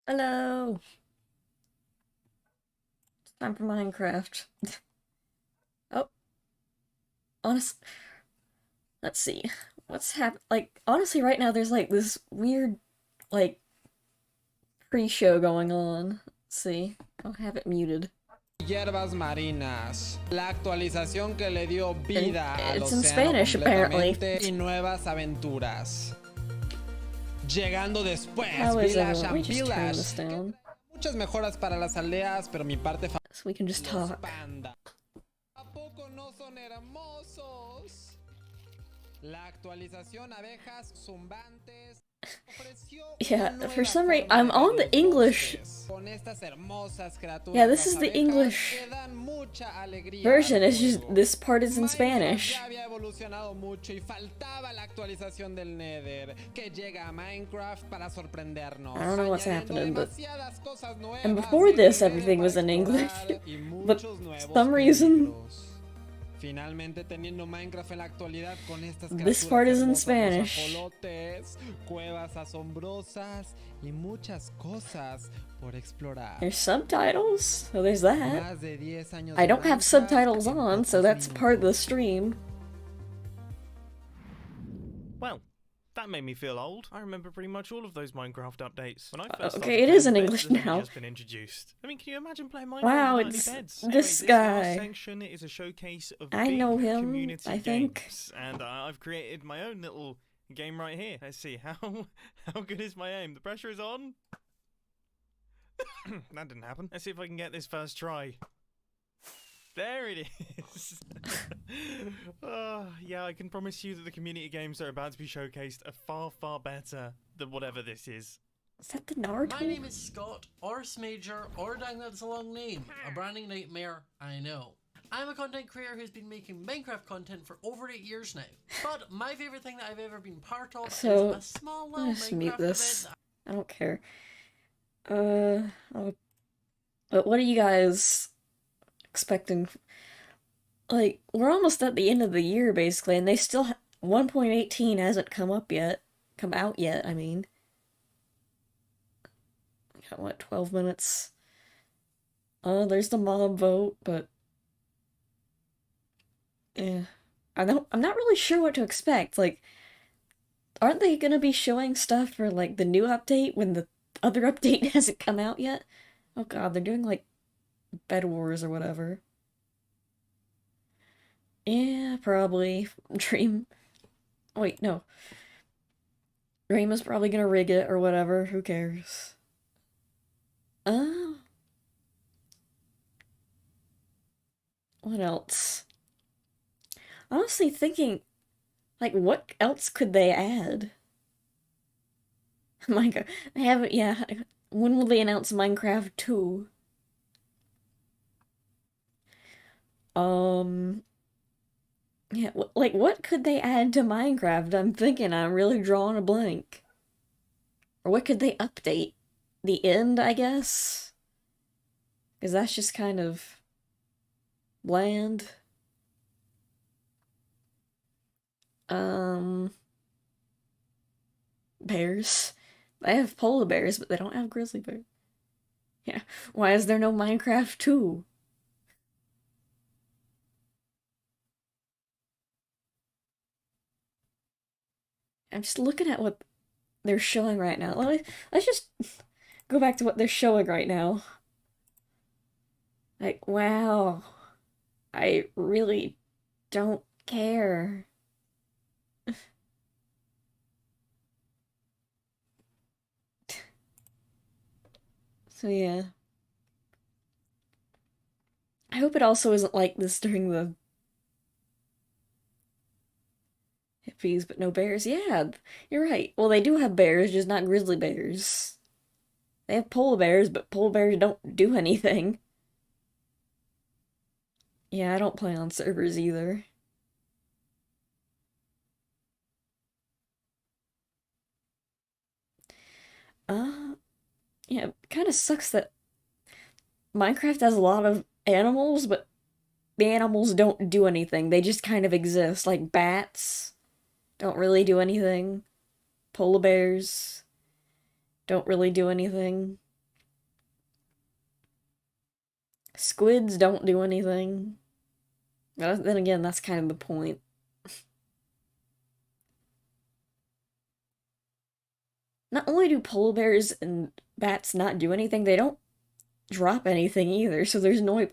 Hello! It's time for Minecraft. Oh, honest. Let's see. What's Like, honestly, right now there's like this weird, like, pre-show going on. Let's see. I'll have it muted. Hierbas marinas, la actualización que le dio vida al It's in océano Spanish, apparently. completamente y nuevas aventuras. Llegando después, How is Village everyone? Let me and just turn Village, this que down trae muchas mejoras para las aldeas, pero mi parte so we can just favorita, talk. los panda. ¿A poco no son hermosos? La actualización abejas zumbantes ofreció Yeah, una for nueva some reason, forma I'm de on ver the los English. bosques. Con estas hermosas criaturas, Yeah, this las is the abejas, English que dan mucha alegría version. al It's just, juego. this part is in Minecraft Spanish. ya había evolucionado mucho y faltaba la actualización del Nether, que llega a Minecraft para sorprendernos. I don't know what's añadiendo happening, but... demasiadas cosas nuevas And before en el this, Nether everything was para in English. explorar y But muchos nuevos some reason... peligros. Finalmente teniendo Minecraft en la actualidad con estas This part is in hermosas, Spanish. los ajolotes, cuevas asombrosas y muchas cosas por explorar. There's subtitles, so there's that. Más de 10 años I de don't have Minecraft subtitles en on, so pocos that's part of the minutos. stream. Well, that made me feel old. I remember pretty much all of those Minecraft updates. When I first Okay, started it is playing, in beds English had only now. just been introduced. I mean, can you imagine playing Minecraft Wow, with only it's beds? this Anyway, guy. This last section is a showcase of I big know him, community I think. games, and I've created my own little game right here. Let's see how good is my aim. The pressure is on. That didn't happen. Let's see if I can get this first try. There it is. Yeah, I can promise you that the community games that are about to be showcased are far, far better than whatever this is. Is that the Naruto? My name is Scott, or Smager, or dang that's a long name. A branding nightmare, I know. I'm a content creator who's been making Minecraft content for over 8 years now. But my favourite thing that I've ever been part of So, is a small little just mute Minecraft this. event. I don't care. But what are you guys expecting? Like, we're almost at the end of the year, basically, and they still 1.18 hasn't come out yet, I mean. Got, what, 12 minutes? There's the mob vote, but... Yeah. I'm not really sure what to expect, like... Aren't they gonna be showing stuff for, like, the new update when the other update hasn't come out yet? Oh god, they're doing, like, Bed Wars or whatever. Yeah, probably. Dream... Wait, no. Dream is probably gonna rig it or whatever, who cares? What else? Honestly thinking, like, what else could they add? Minecraft. I haven't, yeah. When will they announce Minecraft 2? Yeah, like, what could they add to Minecraft? I'm really drawing a blank. Or what could they update? The end, I guess? Because that's just kind of bland. Bears. They have polar bears, but they don't have grizzly bears. Yeah, why is there no Minecraft 2? I'm just looking at what they're showing right now. Let's just go back to what they're showing right now. Like, wow. I really don't care. So yeah. I hope it also isn't like this during the hippies, but no bears. Yeah, you're right. Well, they do have bears, just not grizzly bears. They have polar bears, but polar bears don't do anything. Yeah, I don't play on servers either. Yeah, it kind of sucks that Minecraft has a lot of animals, but the animals don't do anything. They just kind of exist. Like bats don't really do anything. Polar bears don't really do anything. Squids don't do anything. But then again, that's kind of the point. Not only do polar bears and bats not do anything, they don't drop anything either, so there's no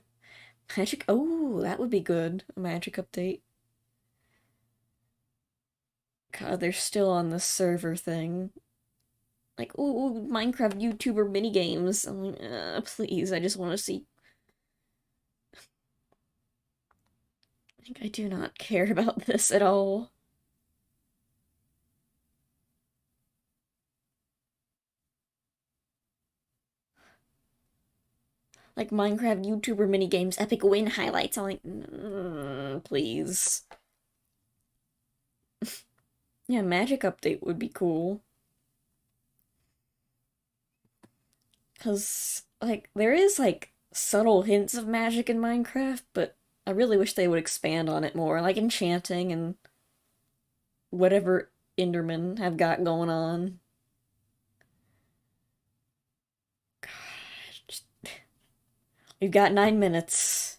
magic. Oh, that would be good. A magic update. God, they're still on the server thing. Like, ooh, Minecraft YouTuber minigames. I'm like, please, I just want to see. I do not care about this at all. Like Minecraft YouTuber minigames, epic win highlights. I'm like, please. Yeah, magic update would be cool. Because, like, there is, like, subtle hints of magic in Minecraft, but I really wish they would expand on it more. Like enchanting and whatever Endermen have got going on. God, we've got 9 minutes.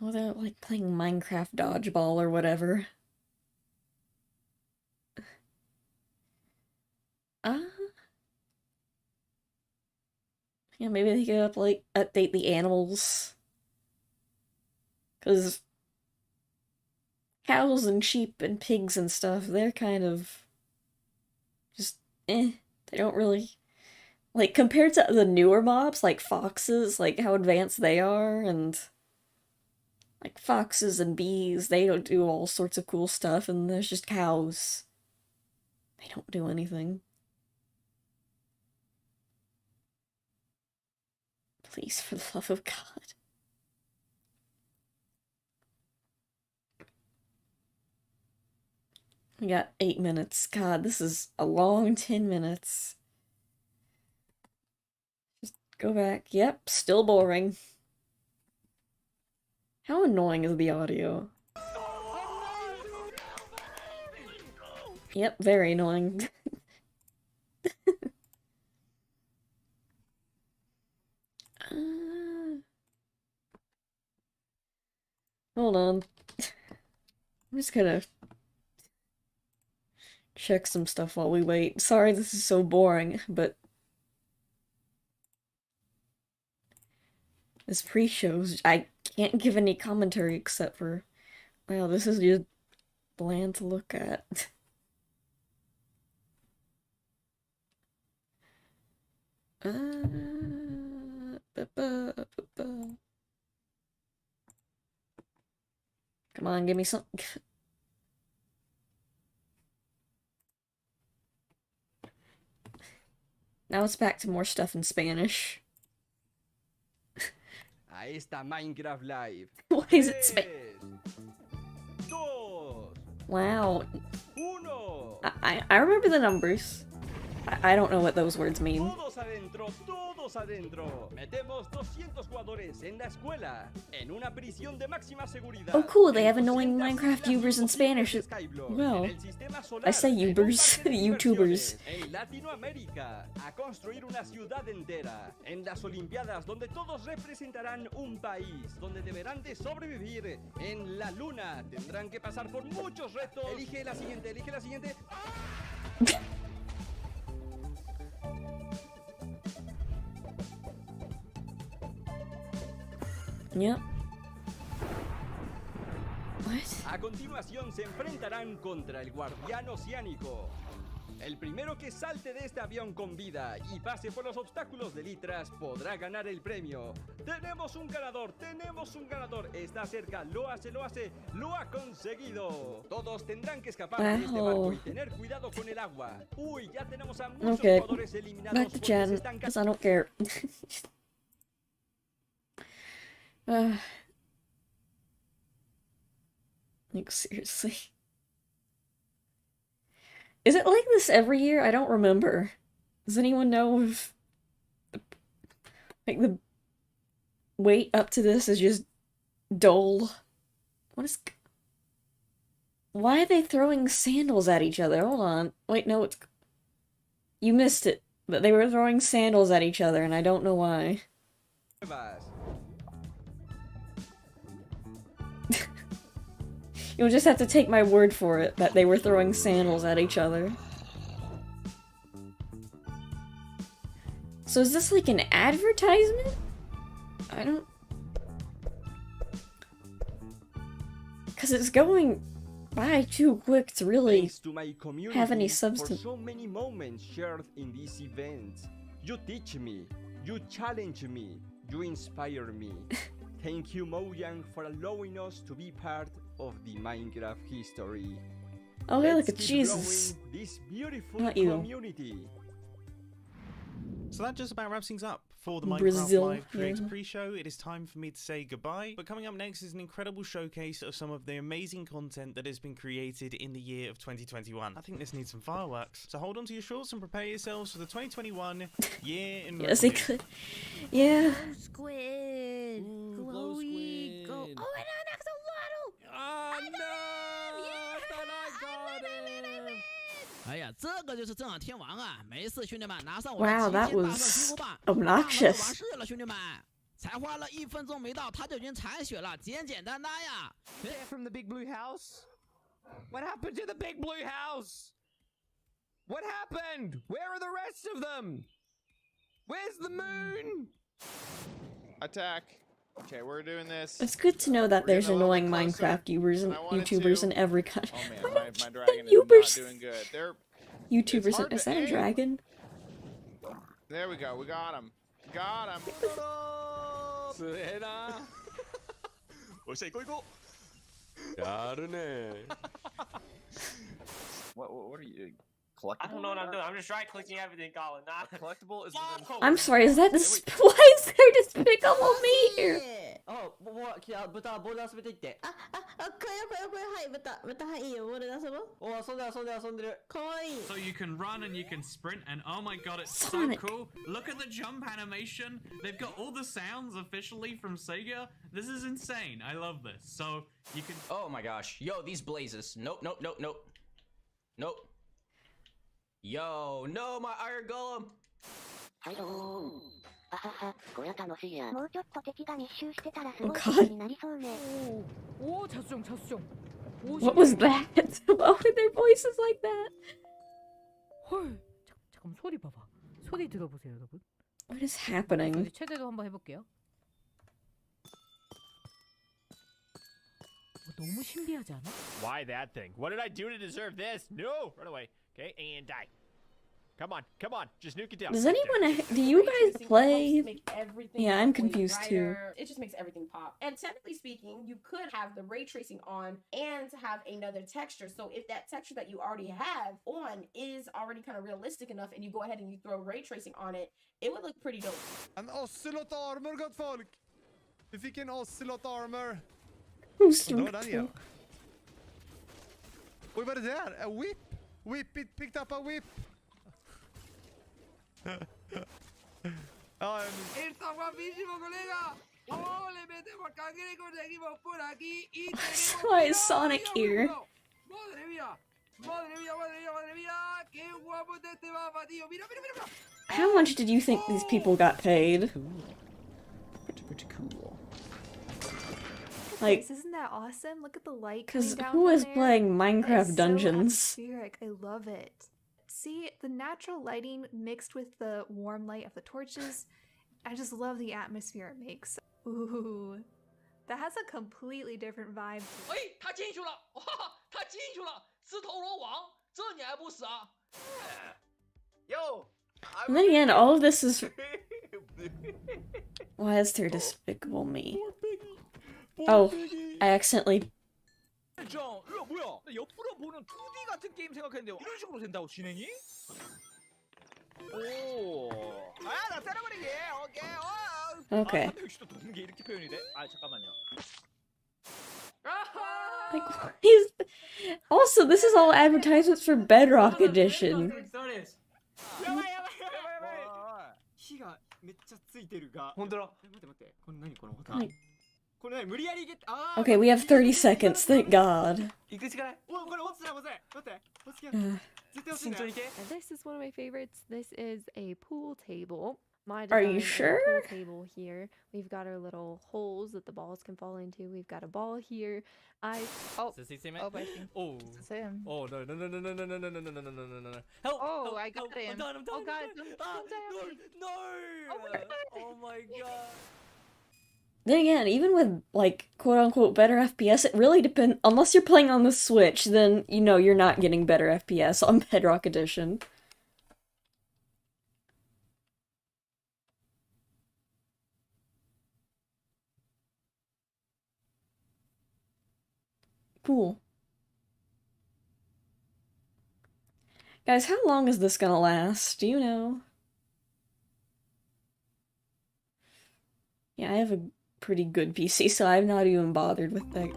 Oh, they're like playing Minecraft dodgeball or whatever. Yeah, maybe they could like update the animals. Cause cows and sheep and pigs and stuff, they're kind of just They don't really like compared to the newer mobs like foxes, like how advanced they are, and like foxes and bees, they don't do all sorts of cool stuff, and there's just cows. They don't do anything. Please, for the love of God. We got 8 minutes. God, this is a long 10 minutes. Just go back. Yep, still boring. How annoying is the audio? Yep, very annoying. Hold on. I'm just gonna check some stuff while we wait. Sorry this is so boring, but this pre-shows, I can't give any commentary except for, wow, this is just bland to look at. Come on, give me some. Now it's back to more stuff in Spanish. A esta Minecraft Live. Why is it Spanish? 2, Wow. 1. I remember the numbers. I don't know what those words mean. Todos adentro, todos adentro. Metemos 200 jugadores en la escuela, en una prisión de máxima seguridad. Oh cool, they have annoying Minecraft Ubers in Spanish. Well, I say Ubers, YouTubers. En Latinoamérica, a construir una ciudad entera. En las Olimpiadas, donde todos representarán un país, donde deberán de sobrevivir. En la luna, tendrán que pasar por muchos retos. Elige la siguiente, elige la siguiente. Yep. What? A continuación se enfrentarán contra el guardián oceánico. El primero que salte de este avión con vida y pase por los obstáculos de litras podrá ganar el premio. Tenemos un ganador, tenemos un ganador. Está cerca, lo hace, lo ha conseguido. Todos tendrán que escapar de este barco y tener cuidado con el agua. Uy, ya tenemos a muchos jugadores eliminados. Back to Jen, because I don't care. Like, seriously. Is it like this every year? I don't remember. Does anyone know if like the wait up to this is just dull? What is... Why are they throwing sandals at each other? Hold on. Wait, no, it's... You missed it. But they were throwing sandals at each other, and I don't know why. You'll just have to take my word for it that they were throwing sandals at each other. So is this like an advertisement? I don't... Because it's going by too quick to really Thanks to my community have any for substance. so many moments shared in these events. You teach me, you challenge me, you inspire me. Thank you, Mojang, for allowing us to be part of the Minecraft history. Oh, yeah, Let's look at keep Jesus. growing this beautiful Not you. community. So that just about wraps things up for the Minecraft Brazil, Live Creator yeah. Pre-Show. It is time for me to say goodbye. But coming up next is an incredible showcase of some of the amazing content that has been created in the year of 2021. I think this needs some fireworks. So hold on to your shorts and prepare yourselves for the 2021 year in Yes, review. it could. Yeah. Squid. blow Glowy. Go. squid. Oh, and that's a waddle. Oh no! I thought I got him. 哎呀，这个就是正好天王啊！没事，兄弟们，拿上我 Wow, 的 that 齐天大圣 was 金箍棒， obnoxious. 完事了，兄弟们。才花了1分钟没到，他就已经残血了，简简单单呀。 They're from the big blue house? What happened to the big blue house? What happened? Where are the rest of them? Where's the moon? Attack. Okay, we're doing this. It's good to know that We're there's getting a little annoying bit closer, Minecraft and I wanted YouTubers to- in every country. Oh man, Why my don't dragon is YouTubers- not doing good. YouTubers, hard is to that a aim. dragon? There we go. We got him. Got him. つえな。おっしゃ、行こう行こやるね。 What are you? I don't know what I'm doing. I'm just right clicking everything, Colin. Nah. Collectible is I'm sorry, is that this? Why is there Despicable Me here? あ、来た、豚、ボールで遊べていって。これ、はい、豚、はい、いいよ、ボールで遊ぼう。お、遊んでる。かわいい。 So you can run and you can sprint, and oh my god, it's Sonic. so cool. Look at the jump animation. They've got all the sounds officially from Sega. This is insane. I love this. So you can. Oh my gosh. Yo, these blazes. Nope. Yo, no, my iron golem. これ楽しいや。もうちょっと敵が密集してたらす Oh ごい god. ことになりそうね。 What was that? Why were their voices like that? 헐. 잠깐 소리 봐봐. 소리 들어보세요, 여러분. What is happening? 최대로 한번 해볼게요. 너무 신비하지 않아? Why that thing? What did I do to deserve this? No! Run away. Okay, and die. Come on, just nuke it down. Does anyone? Do you guys play? Yeah, I'm confused too. It just makes everything pop. And technically speaking, you could have the ray tracing on and have another texture. So if that texture that you already have on is already kind of realistic enough and you go ahead and you throw ray tracing on it, it would look pretty dope. En ocelot armor, gott folk! Vi fick en ocelot armor. Who's Och då är den igen. Oj, vad är det där? A whip? Whip it picked up a whip. Está guapísimo, colega. Oh, le metemos cangre y conseguimos por aquí y Why is Sonic here? Madre mía. Qué guapo está este mapa, tío. Mira. How much did you think these people got paid? Pretty cool. Like, isn't that awesome? Look at the light. because coming down who from is there. playing That Minecraft is Dungeons? So atmospheric. I love it. See, the natural lighting mixed with the warm light of the torches. I just love the atmosphere it makes. Ooh, that has a completely different vibe. 哎，他进去了！哇，他进去了！自投罗网，这你还不死啊 Yo! And then again, all of this is. Why is there Despicable Me? Oh, I accidentally. 저, 이거 뭐야? 나 옆으로 보는 2D 같은 게임 생각했는데 이런 식으로 된다고 진행이? 오, 나 때려버리게. 오케이. Okay. 아, 역시 또 도는 게 이렇게 표현이 돼? 아, 잠깐만요. Like, what is. Also, this is all advertisements for Bedrock Edition. やばい。火がめっちゃついてるが。本当だ。待って。これ何このボタン。これ何無理やりゲット。Okay, we have 30 seconds, thank God. 行くしかない。お、これ落ちた。待って。落ちた。And this is one of my favorites. This is a pool table. My Are design you of a sure? pool table here. We've got our little holes that the balls can fall into. We've got a ball here. I see. Oh, I see. Oh. It's him. Oh no no no no no no no no no no no no no no no! Help! Oh, help, I got help. him. I'm done. I'm done. Oh god, I'm done. don't die on me. No! Oh my god! Then again, even with like quote unquote better FPS, it really depends. Unless you're playing on the Switch, then you know you're not getting better FPS on Bedrock Edition. Cool. Guys, how long is this gonna last? Do you know? Yeah, I have a pretty good PC, so I'm not even bothered with that.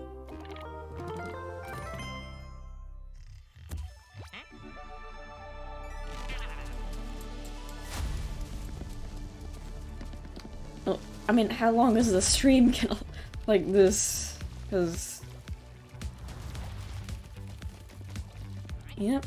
Oh, I mean, how long is the stream gonna like this? Because... Yep.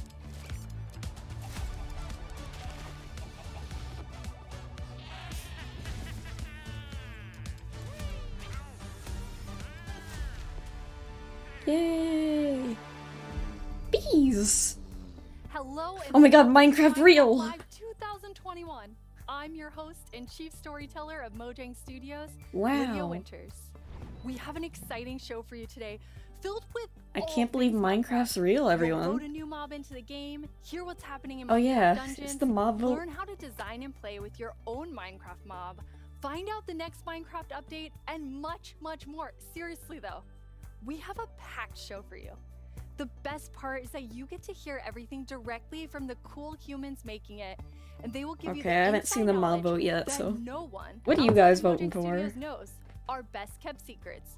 Yay! Bees! Hello and Oh my god, welcome to Minecraft Real! Live 2021. I'm your host and chief storyteller of Mojang Studios, Wow. Lydia Winters. We have an exciting show for you today, filled with I all can't believe things Minecraft's real, You'll everyone. load a new mob into the game, hear what's happening in Oh Minecraft yeah, dungeons, it's the mob vote. learn how to design and play with your own Minecraft mob, find out the next Minecraft update, and much, much more. Seriously though, we have a packed show for you. The best part is that you get to hear everything directly from the cool humans making it, and they will give you the Okay, I haven't inside seen the mob knowledge vote yet, that so... no one What are you outside guys of voting Mojang for? Studios knows our best kept secrets.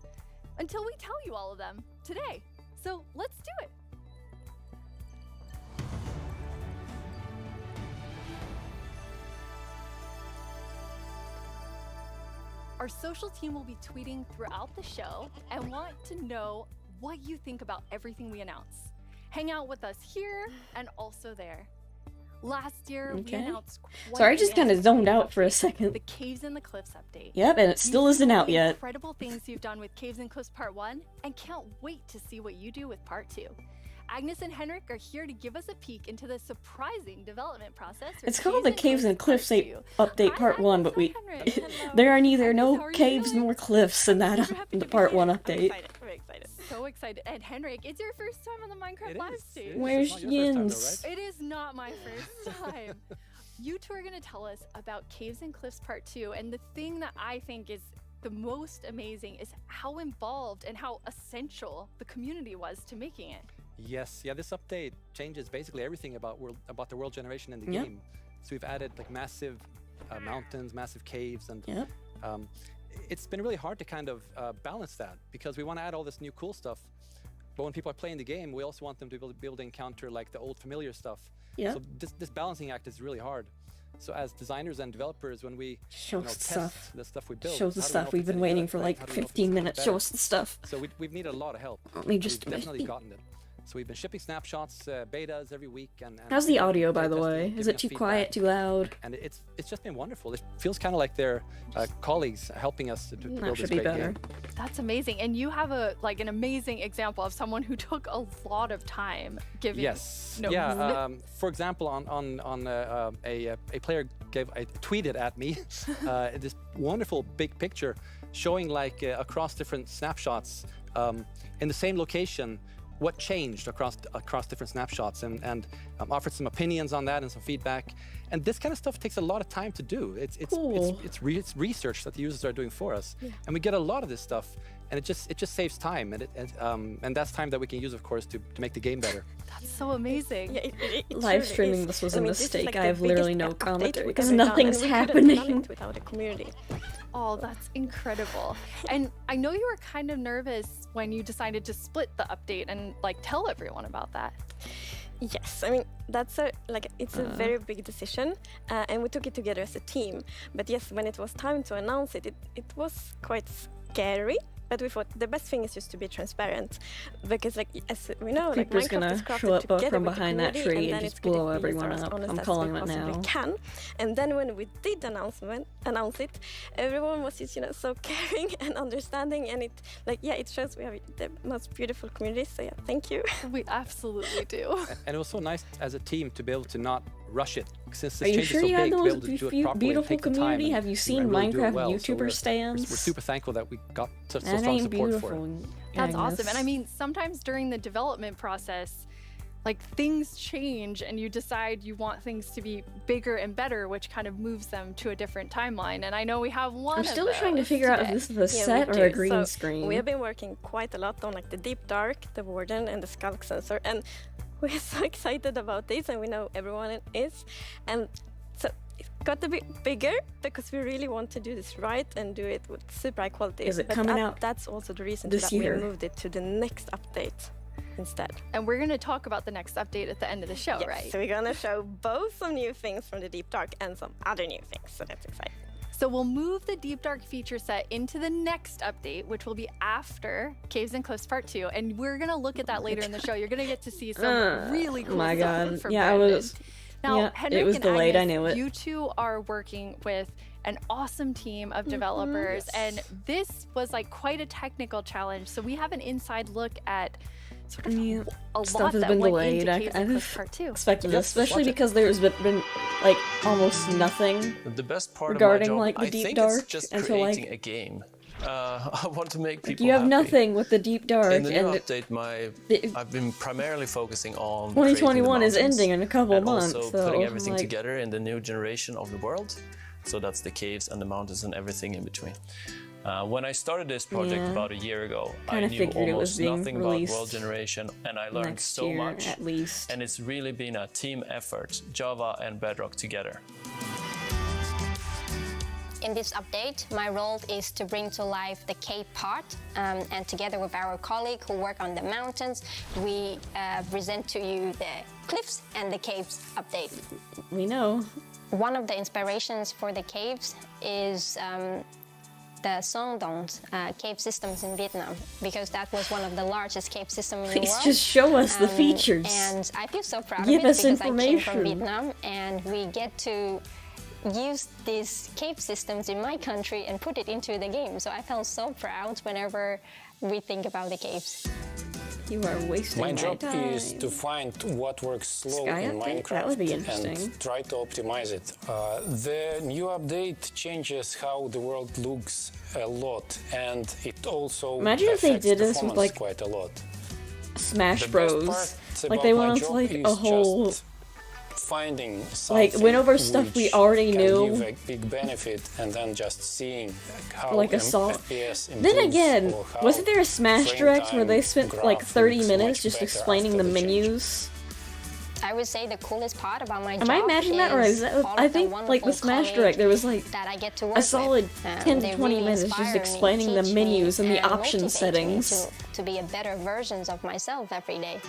Until we tell you all of them today. So let's do it. Our social team will be tweeting throughout the show and want to know what you think about everything we announce. Hang out with us here and also there. Last year, we Okay. announced quite Sorry, I the just kind of anticipated zoned out for a update, second. The Caves and the Cliffs update. Yep, and it still We've isn't seen all out the yet. Incredible things you've done with Caves and Cliffs Part 1 and can't wait to see what you do with Part 2. Agnes and Henrik are here to give us a peek into the surprising development process. for It's called the Caves and Cliffs Update Part 1, but Henrik. there are neither Agnes, how no are you caves doing? nor cliffs in that in the Part 1 update. I'm excited. So excited. And Henrik, it's your first time on the Minecraft live stage. Where's Yins? It is not my first time. You two are going to tell us about Caves and Cliffs Part 2, and the thing that I think is the most amazing is how involved and how essential the community was to making it. Yes, yeah, this update changes basically everything about the world generation in the Yep. game. So we've added like massive mountains, massive caves, and Yep. it's been really hard to kind of balance that because we want to add all this new cool stuff, but when people are playing the game, we also want them to be able to encounter like the old familiar stuff. Yep. So this balancing act is really hard. So as designers and developers, when we Show us the test stuff. the stuff we build, Show us the how do we know stuff. if We've it's been any waiting better, for right? like How do we know if it's 15 any minutes. better? Show us the stuff. So we've needed a lot of help. Let me just We've a definitely bit. gotten it. So we've been shipping snapshots, betas every week, and How's the audio, by play the testing, way? giving Is it us too feedback. quiet, too loud? And it's just been wonderful. It feels kind of like they're colleagues helping us to build That this should be great better. game. That's amazing. And you have an amazing example of someone who took a lot of time giving Yes. notes. Yeah. For example, a player tweeted at me this wonderful big picture showing like across different snapshots in the same location what changed across different snapshots and offered some opinions on that and some feedback. And this kind of stuff takes a lot of time to do. It's research that the users are doing for us, Yeah. and we get a lot of this stuff, and it just saves time, and that's time that we can use, of course, to make the game better. That's so amazing. Yeah, it Live truly streaming is. this was a I mean, this is, mistake. like, I the have literally biggest no update commentary we've because ever done, nothing's and we couldn't have done happening. it without a community. Oh, that's incredible. And I know you were kind of nervous when you decided to split the update and like tell everyone about that. Yes, I mean that's it's a very big decision, and we took it together as a team. But yes, when it was time to announce it, it was quite scary But we thought the best thing is just to be transparent, because like as we know, like Creeper's Minecraft gonna is crafted show up together from with the behind that community, tree and and then just it's good blow if we everyone are as up. honest I'm as calling we it possibly now. can. And then when we did announce it, everyone was just so caring and understanding, and it shows we have the most beautiful community. So yeah, thank you. We absolutely do. And it was so nice as a team to be able to not rush it. Since Are this you change sure is so you have big, the to be most able to do it properly and beautiful take the time community? and- Have you seen and really do it Minecraft well. So YouTuber we're stands? super thankful that we got such That strong ain't support beautiful. for it. That's Agnes. awesome. And I mean, sometimes during the development process, like things change and you decide you want things to be bigger and better, which kind of moves them to a different timeline. And I know we have one. I'm still trying to figure out if this is a Yeah, set we or a do. green So screen. We have been working quite a lot on like the Deep Dark, the Warden, and the Skulk Sensor, and we're so excited about this, and we know everyone is, and so it's got to be bigger because we really want to do this right and do it with super high quality. Is it But coming out That's also the reason this that year? we moved it to the next update instead. And we're going to talk about the next update at the end of the show, Yes, right? So we're gonna show both some new things from the Deep Dark and some other new things. So that's exciting. So we'll move the Deep Dark feature set into the next update, which will be after Caves and Cliffs Part 2. And we're going to look at that later in the show. You're going to get to see some really cool my stuff God. from Yeah, I Brandon. was. Now, yeah, Henrik it was and delayed. Agnes, I knew it. you two are working with an awesome team of developers, and this was like quite a technical challenge. So we have an inside look at sort of a Stuff lot has that been went delayed. into I Caves kind and of Cliffs Part 2. expected this, Yep, especially watch it. because there's been like almost nothing The best part regarding of my like job, the I Deep think Dark it's just until creating like a game. I want to make like, people you have happy. nothing with the Deep Dark, In the new and update, I've been primarily focusing on 2021 is creating the ending in a couple and months, also so putting everything like, together in the new generation of the world. So that's the caves and the mountains and everything in between. When I started this project Yeah. about a year ago, I Kinda knew figured it was almost being nothing about released world generation, and I learned next so year, much. at least. And it's really been a team effort, Java and Bedrock together. In this update, my role is to bring to life the cave part, and together with our colleague who work on the mountains, we present to you the cliffs and the caves update. We know. One of the inspirations for the caves is the Son Doms cave systems in Vietnam, because that was one of the largest cave systems in the Please world. just show us the features. And I feel so proud Give of it us because I came from information. Vietnam, and we get to use these cave systems in my country and put it into the game. So I felt so proud whenever we think about the caves. You are wasting My my job time. is to find what works slow Sky in update? Minecraft That would be interesting. and try to optimize it. The new update changes how the world looks a lot, and it also Imagine if they affects did this with, performance like, quite a lot. Smash The best Bros. part Like about they my went on to job like a is whole just finding like went over something stuff we which already can knew. give a big benefit, and then just seeing how Like a an song. FPS Then improves again, or how wasn't there a Smash frame Direct where they time spent like graph 30 looks minutes much just better explaining after the the change? menus? I would say the coolest part about my Am job I imagining that, or is that? all I of the think like the wonderful Smash colleagues Direct, there was like that I get to work a solid with. 10 They to 20 really minutes inspire just me, explaining the teach me, menus and the option motivate me settings. to be a better versions of myself every day.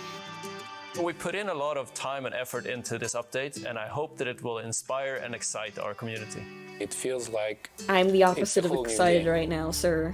We put in a lot of time and effort into this update, and I hope that it will inspire and excite our community. It feels like I'm the opposite a of whole new excited game. right now, sir.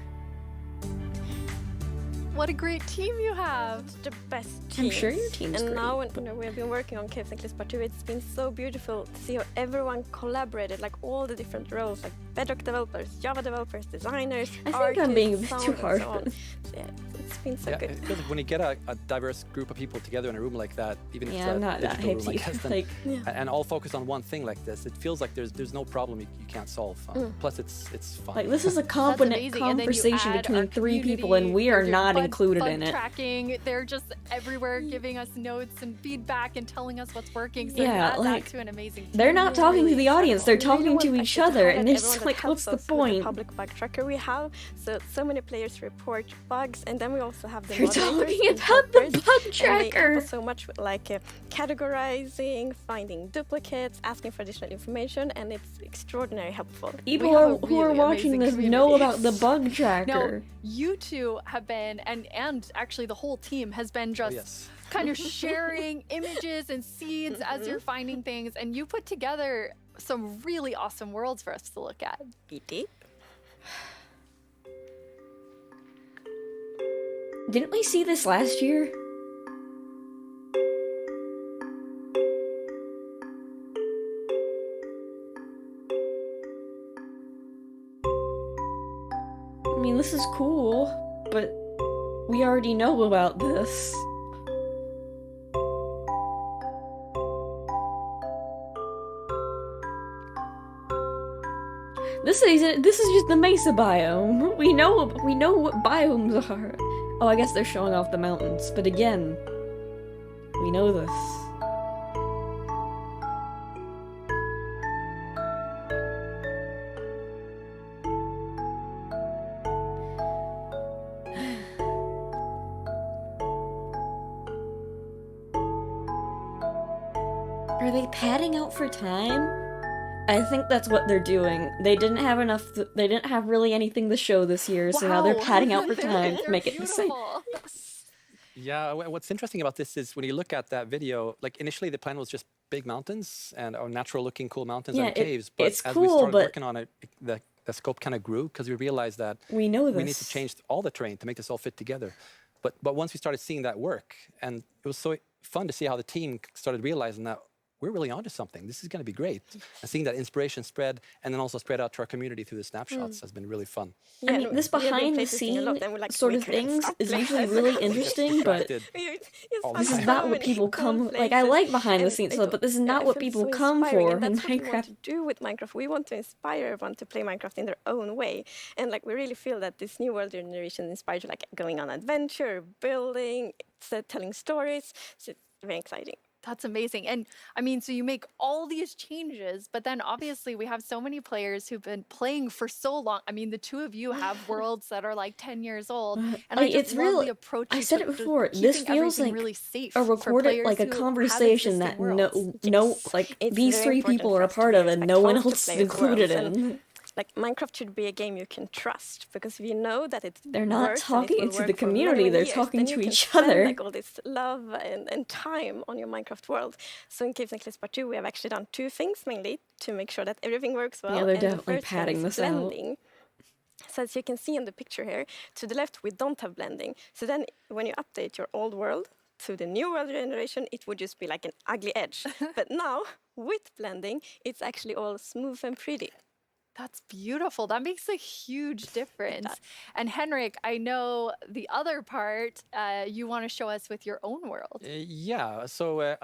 What a great team you have. The best I'm team. sure your team's And great, now when we have been working on Caves and Cliffs Part 2, it's been so beautiful to see how everyone collaborated, like all the different roles, like Bedrock developers, Java developers, designers, I think artists, I'm being a bit sound, too and hard so on on. So yeah, it's been so Yeah, good. it feels like when you get a diverse group of people together in a room like that, even if Yeah, it's I'm a not that digital room, I hippie, guess, then, like- Yeah. and all focus on one thing like this, it feels like there's no problem you can't solve. Plus, it's fun. Like this is a That's competent amazing. And then you conversation add between our 3 people, community, and we they're are doing not bug included in it. tracking. They're just everywhere giving us notes and feedback and telling us what's working. So Yeah, that like, adds to an amazing team. They're not talking to the audience, they're We talking really to want, each like, to other, and highlight it's everyone that like, what's helps the us with point? public bug tracker we have. So many players report bugs, and then we also have the They're moderators talking and about the helpers, bug and they tracker. help us so much with like categorizing, finding duplicates, asking for additional information, and it's extraordinarily helpful. People We have a who are really watching amazing this community. know about the bug No, tracker. you two have been, and actually the whole team has been just yes. kind of sharing images and seeds as you're finding things, and you put together some really awesome worlds for us to look at. BT. Didn't we see this last year? I mean, this is cool, but we already know about this. This is just the Mesa biome. We know what biomes are. Oh, I guess they're showing off the mountains, but again, we know this. Are they padding out for time? I think that's what they're doing. They didn't have enough. They didn't have really anything to show this year, so now they're padding out for time to make it the same. Yeah, what's interesting about this is when you look at that video, like initially the plan was just big mountains and natural-looking cool mountains and caves, but it's as cool, we started but working on it, the scope kind of grew because we realized that we know we need to change all the terrain to make this all fit together. But once we started seeing that work, and it was so fun to see how the team started realizing that we're really onto something. This is going to be great. And seeing that inspiration spread and then also spread out to our community through the snapshots has been really fun. Yeah, I mean, this behind the scene sort of things is usually really interesting, but this is not what people come. Like, I like behind the scenes stuff, but this is not what people come for in That's what we want Minecraft. to do with Minecraft. We want to inspire everyone to play Minecraft in their own way, and like we really feel that this new world generation inspires you, like going on adventure, building, telling stories. So it's very exciting. That's amazing. And I mean, so you make all these changes, but then obviously we have so many players who've been playing for so long. I mean, the two of you have worlds that are like 10 years old. And I just It's love really. the approach. I you said took it to before. This keeping feels everything like really safe a for recorded, players like a who have conversation that existing no, worlds. like It's these very three important people for are a us to part be of, and no one respectful to else is play with included worlds, in. and, like Minecraft should be a game you can trust, because if you know that it They're not works and it talking will to work the for many, community, many they're years, talking then to you can each spend, other. like all this love and time on your Minecraft world. So in Caves and Cliffs Part 2, we have actually done two things mainly to make sure that everything works well. Yeah, they're And the definitely first one padding is this out. blending. So as you can see in the picture here, to the left we don't have blending. So then when you update your old world to the new world generation, it would just be like an ugly edge. But now, with blending, it's actually all smooth and pretty. That's beautiful. That makes a huge difference. And Henrik, I know the other part you want to show us with your own world. Yeah, so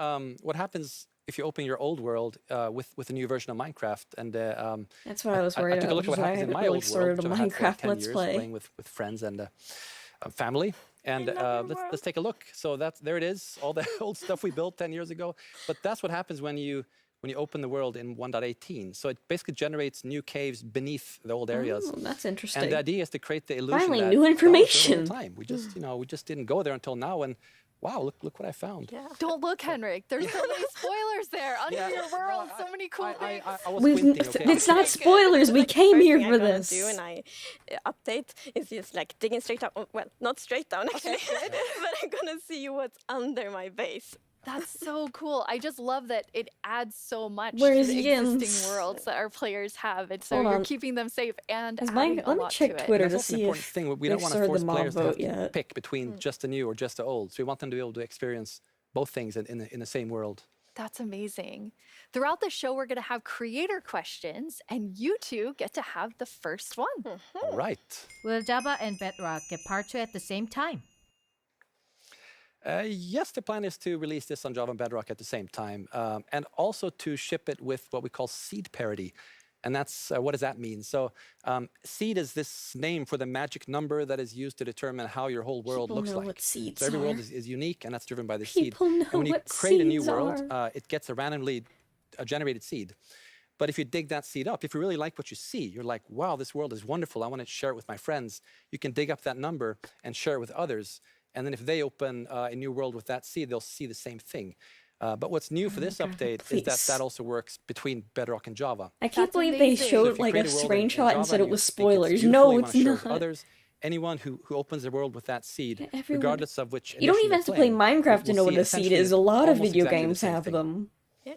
what happens if you open your old world with a new version of Minecraft? And That's what I was worried I took a about, look at which what is why I happens in haven't my really old started world, a which I've had for like Minecraft 10 Let's years Play. playing with friends and family. And let's take a look. So there it is, all the old stuff we built 10 years ago. But that's what happens when you open the world in 1.18. So it basically generates new caves beneath the old areas. Oh, that's interesting. And the idea is to create the illusion Finally, that new that was there information. all the time. We just, we just didn't go there until now. And wow, look what I found. Yeah. Don't look, Henrik. There's so many spoilers there under your world. So many cool things. It's not spoilers. We came here for this. Do when I update is just like digging straight down. Well, not straight down actually, but I'm gonna see what's under my base. That's so cool. I just love that it adds so much Where's to the Jens? existing worlds that our players have. And so Hold you're on. keeping them safe and Is adding mine- a let me lot check to Twitter it. to That's also an see important if thing. We they've don't want to started force the mob players to vote have to yet. pick between just the new or just the old. So we want them to be able to experience both things in the same world. That's amazing. Throughout the show, we're going to have creator questions, and you two get to have the first one. All right. Will Java and Bedrock get part 2 at the same time? Yes, the plan is to release this on Java and Bedrock at the same time, and also to ship it with what we call seed parity. And that's, what does that mean? So seed is this name for the magic number that is used to determine how your whole world People looks know like. what seeds So every world are. is unique, and that's driven by the People seed. know And when you what create a new seeds world, are. it gets a randomly generated seed. But if you dig that seed up, if you really like what you see, you're like, wow, this world is wonderful. I want to share it with my friends. You can dig up that number and share it with others. And then if they open a new world with that seed, they'll see the same thing. But what's new for this update is that please. that also works between Bedrock and Java. I can't That's believe they amazing. So showed if you like a create world in screenshot and Java said it you was think it's spoilers. beautiful, No, you wanna it's share it with not. others, anyone who opens the world with that seed, Everyone- regardless of which You don't edition even you're have to play playing, Minecraft to will know see what a seed essentially is. A lot of almost video exactly the games same have thing. them. Yeah,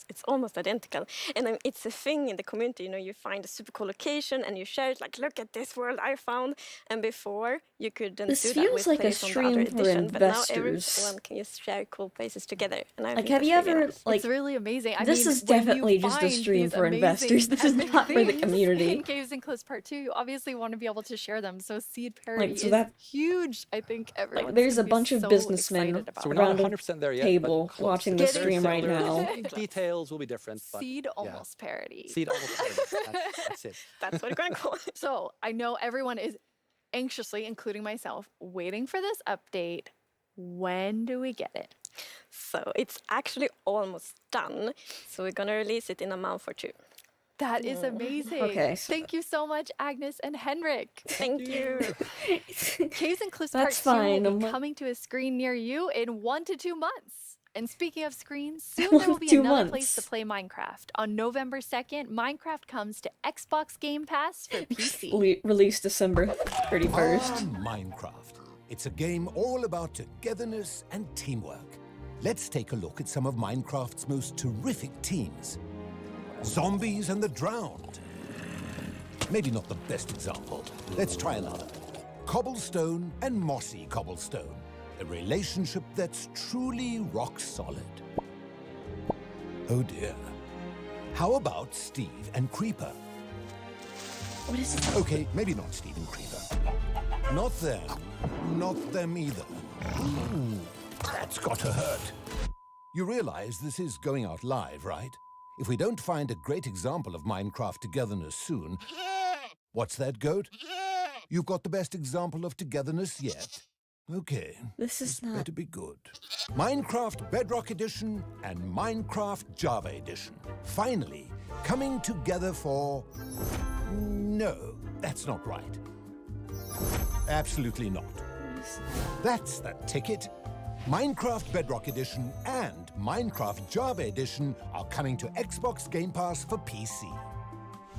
it's almost identical. And it's a thing in the community, you find a super cool location and you share it, like, look at this world I found. And before, you couldn't This do that feels with like a players on the other stream for edition. But now investors. everyone can just share cool places together. And I Like, think have you that's really ever, nice. like... It's really amazing. I this mean, is when you definitely just a find stream these for amazing investors. This is epic not for the things community. in Caves and Cliffs Part 2, you obviously want to be able to share them. So seed parity so is that- huge. I think everyone. Like, there's a bunch of businessmen So we're not around a 100% there yet. table but close. watching this Very stream right similar. now. Details will be different. But Seed yeah. almost parity. Seed almost parity. That's it. That's what we're going to call it. So I know everyone is anxiously, including myself, waiting for this update. When do we get it? So it's actually almost done. So we're going to release it in a month or two. That is amazing. Okay. Thank you so much, Agnes and Henrik. Thank you. Caves and Cliffs That's Part 2 will fine. be coming to a screen near you in 1 to 2 months. And speaking of screens, soon there will be 2 another place months. to play Minecraft. On November 2nd, Minecraft comes to Xbox Game Pass for PC. Released December 31st. Minecraft. It's a game all about togetherness and teamwork. Let's take a look at some of Minecraft's most terrific teams. Zombies and the Drowned. Maybe not the best example. Let's try another. Cobblestone and Mossy Cobblestone. A relationship that's truly rock solid. Oh dear. How about Steve and Creeper? What is it? Okay, maybe not Steve and Creeper. Not them. Not them either. Ooh, that's gotta hurt. You realize this is going out live, right? If we don't find a great example of Minecraft togetherness soon... What's that, Goat? You've got the best example of togetherness yet. Okay. This is not... better be good. Minecraft Bedrock Edition and Minecraft Java Edition. Finally, coming together for... No, that's not right. Absolutely not. That's the ticket. Minecraft Bedrock Edition and Minecraft Java Edition are coming to Xbox Game Pass for PC.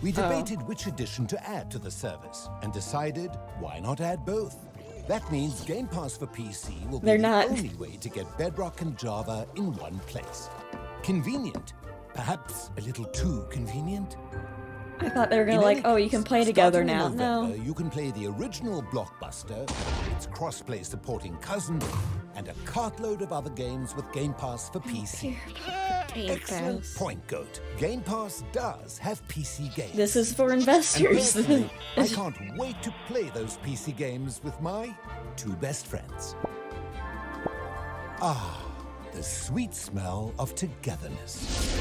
We debated which edition to add to the service and decided why not add both. That means Game Pass for PC will be They're the not. only way to get Bedrock and Java in one place. Convenient. Perhaps a little too convenient. I thought they were gonna In like, any oh, you can case, play together starting in now. November, No. you can play the original Blockbuster, its crossplay supporting cousin, and a cartload of other games with Game Pass for PC. Game Excellent Pass. point, Goat. Game Pass does have PC games. This is for And investors. personally, I can't wait to play those PC games with my 2 best friends. Ah, the sweet smell of togetherness.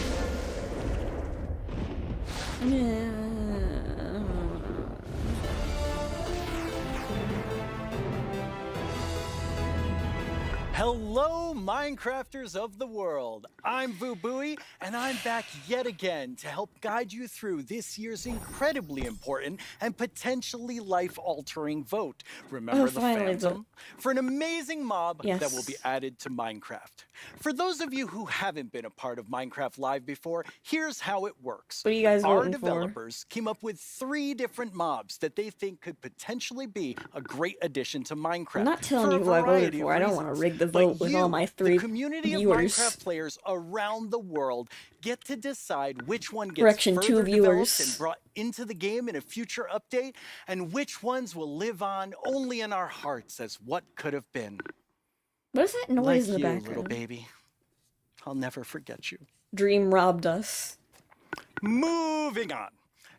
Hello, Minecrafters of the world. I'm Vubui, and I'm back yet again to help guide you through this year's incredibly important and potentially life-altering vote. Remember the finally, Phantom? For an amazing mob that will Yes. be added to Minecraft. For those of you who haven't been a part of Minecraft Live before, here's how it works. What are you guys Our voting for? developers came up with 3 different mobs that they think could potentially be a great addition to Minecraft. I'm not telling for you a who I voted variety of for. I don't want to reasons. rig the But vote with all you, my 3 the community viewers. of Minecraft players around the world get to decide which one gets Correction, 2 further viewers. developed and brought into the game in a future update, and which ones will live on only in our hearts as what could have been. What is that noise Like in the you, background? little baby. I'll never forget you. Dream robbed us. Moving on.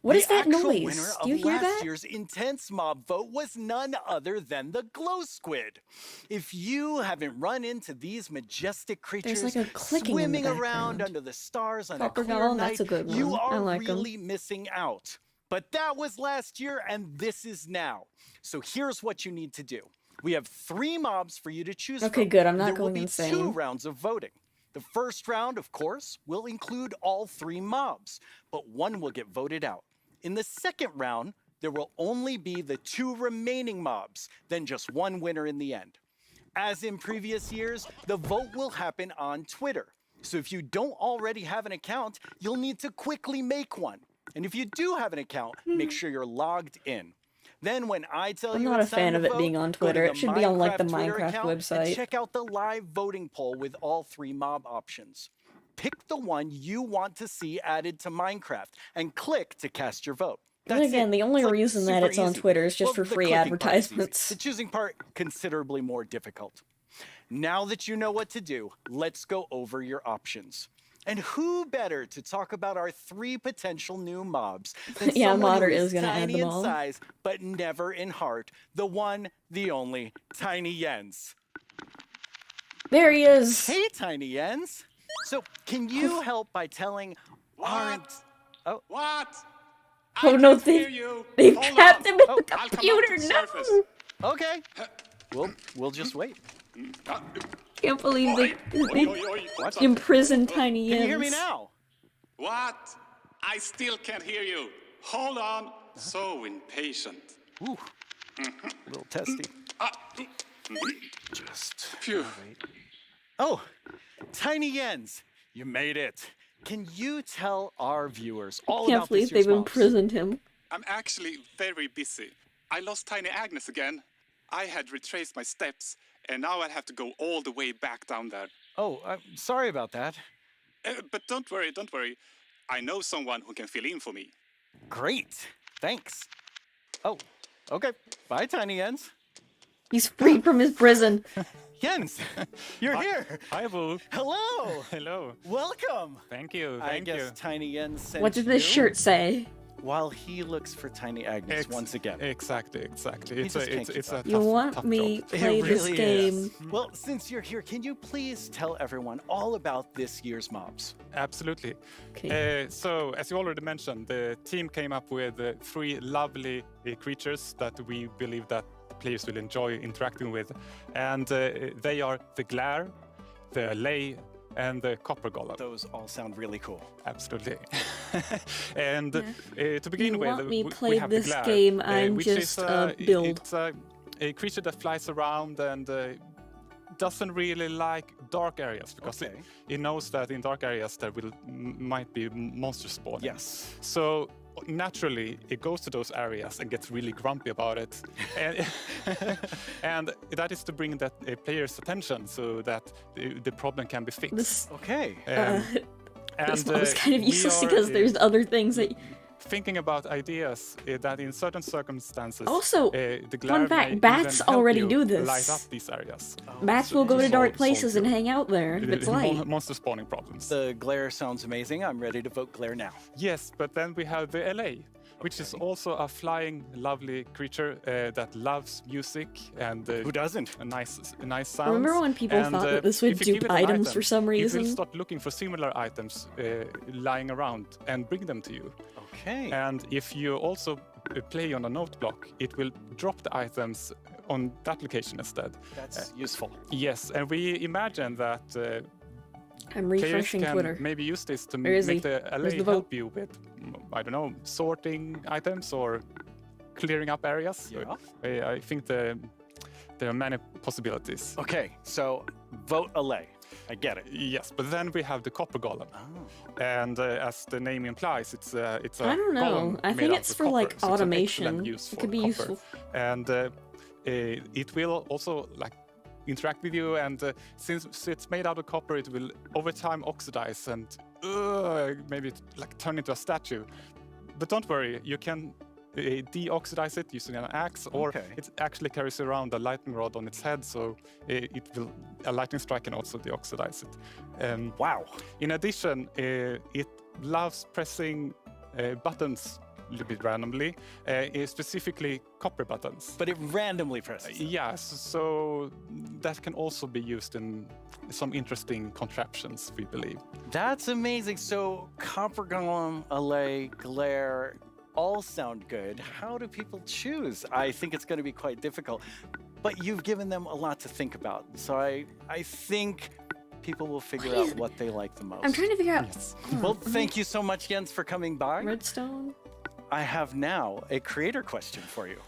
What The is that actual noise? winner Do you of hear last that? year's intense mob vote was none other than the Glow Squid. If you haven't run into these majestic creatures like a clicking in the swimming around background. under the stars on Copper a clear Golem, night, that's a good you one. I are like 'em. really missing out. But that was last year, and this is now. So here's what you need to do. We have 3 mobs for you to choose from. Okay, good. I'm not There will going be insane. 2 rounds of voting. The first round, of course, will include all 3 mobs, but one will get voted out. In the second round, there will only be the 2 remaining mobs, then just one winner in the end. As in previous years, the vote will happen on Twitter. So if you don't already have an account, you'll need to quickly make one. And if you do have an account, make sure you're logged in. Then when I tell I'm you not a it's time fan to of it vote, being on go to Twitter. It the should be on like the Twitter Minecraft account and website. check out the live voting poll with all 3 mob options. pick the one you want to see added to Minecraft and click to cast your vote. Then That's again, it. the only It's, like, reason that super it's on easy. Twitter is just Well, for the free clicking part is easy. advertisements. The choosing part, considerably more difficult. Now that you know what to do, let's go over your options. And who better to talk about our 3 potential new mobs than Yeah, someone Modder who is is gonna add tiny them in all. size, but never in heart. The one, the only, Tiny Jens. There he is. Hey, Tiny Jens. So, can you help by telling our... Oh. What? Oh no, they've trapped him in Oh, the computer. No. Okay. We'll just wait. Can't believe they imprisoned Tiny Jens. Can you hear me now? What? I still can't hear you. Hold on. So impatient. Ooh. A little testy. Just Phew. wait. Oh, Tiny Jens, you made it. Can you tell our viewers all Can't about believe this year's they've mobs? imprisoned him. I'm actually very busy. I lost Tiny Agnes again. I had retraced my steps, and now I have to go all the way back down there. Oh, I'm sorry about that. But don't worry, don't worry. I know someone who can fill in for me. Great. Thanks. Oh, okay. Bye, Tiny Jens. He's freed from his prison. Jens, you're here. Hi, Boo. Hello. Hello. Welcome. Thank you. I Thank guess you. Tiny Jens sent What does this you shirt say? while he looks for Tiny Agnes once again. Exactly. He It's just a, can't it's, keep it's a up. You tough, want tough me job. play It this really game? is. Well, since you're here, can you please tell everyone all about this year's mobs? Absolutely. Okay. So, as you already mentioned, the team came up with 3 lovely creatures that we believe that players will enjoy interacting with, and they are the Glare, the Allay, and the Copper Golem. Those all sound really cool. Absolutely. And to begin You with, want me we play have the this Glare, game, I'm which just is, a build. It's a creature that flies around and doesn't really like dark areas because it knows that in dark areas there might be monsters spawning. Yes. So naturally it goes to those areas and gets really grumpy about it, and, and that is to bring that player's attention so that the problem can be fixed. This, okay. This mob's kind of we useless are, because there's other things that. Thinking about ideas that in certain circumstances. Also, the Glare fun fact: may bats even help already you do this. Light up these areas. Bats will go to dark places and hang out there if it's light. Monster spawning problems. The Glare sounds amazing. I'm ready to vote Glare now. Yes, but then we have the LA, which is also a flying, lovely creature that loves music and who doesn't? A nice sound. Remember when people thought that this would dupe items for some It reason? will start looking for similar items lying around and bring them to you. Okay. And if you also play on a note block, it will drop the items on that location instead. That's useful. Yes, and we imagine that I'm players refreshing can Twitter. maybe use this to Where is make he? the LA Where's the vote? help you with, I don't know, sorting items or clearing up areas. Yeah. I think there are many possibilities. Okay, so vote Allay. I get it. Yes, but then we have the Copper Golem, and as the name implies, it's a I don't know. golem I made think out it's of for copper, like so it's an automation. excellent use It for could be copper. useful. And it will also like interact with you, and since it's made out of copper, it will over time oxidize and maybe like turn into a statue. But don't worry, you can deoxidize it using an axe, or it actually carries around a lightning rod on its head, so a lightning strike can also deoxidize it. Wow. In addition, it loves pressing buttons a little bit randomly, specifically copper buttons. But it randomly presses them. Yes, so that can also be used in some interesting contraptions, we believe. That's amazing. So Copper Golem, Allay, Glare, all sound good. How do people choose? I think it's going to be quite difficult. But you've given them a lot to think about. So I think people will figure out what they like the most. I'm trying to figure out. Well, thank you so much, Jens, for coming by. Redstone? I have now a creator question for you.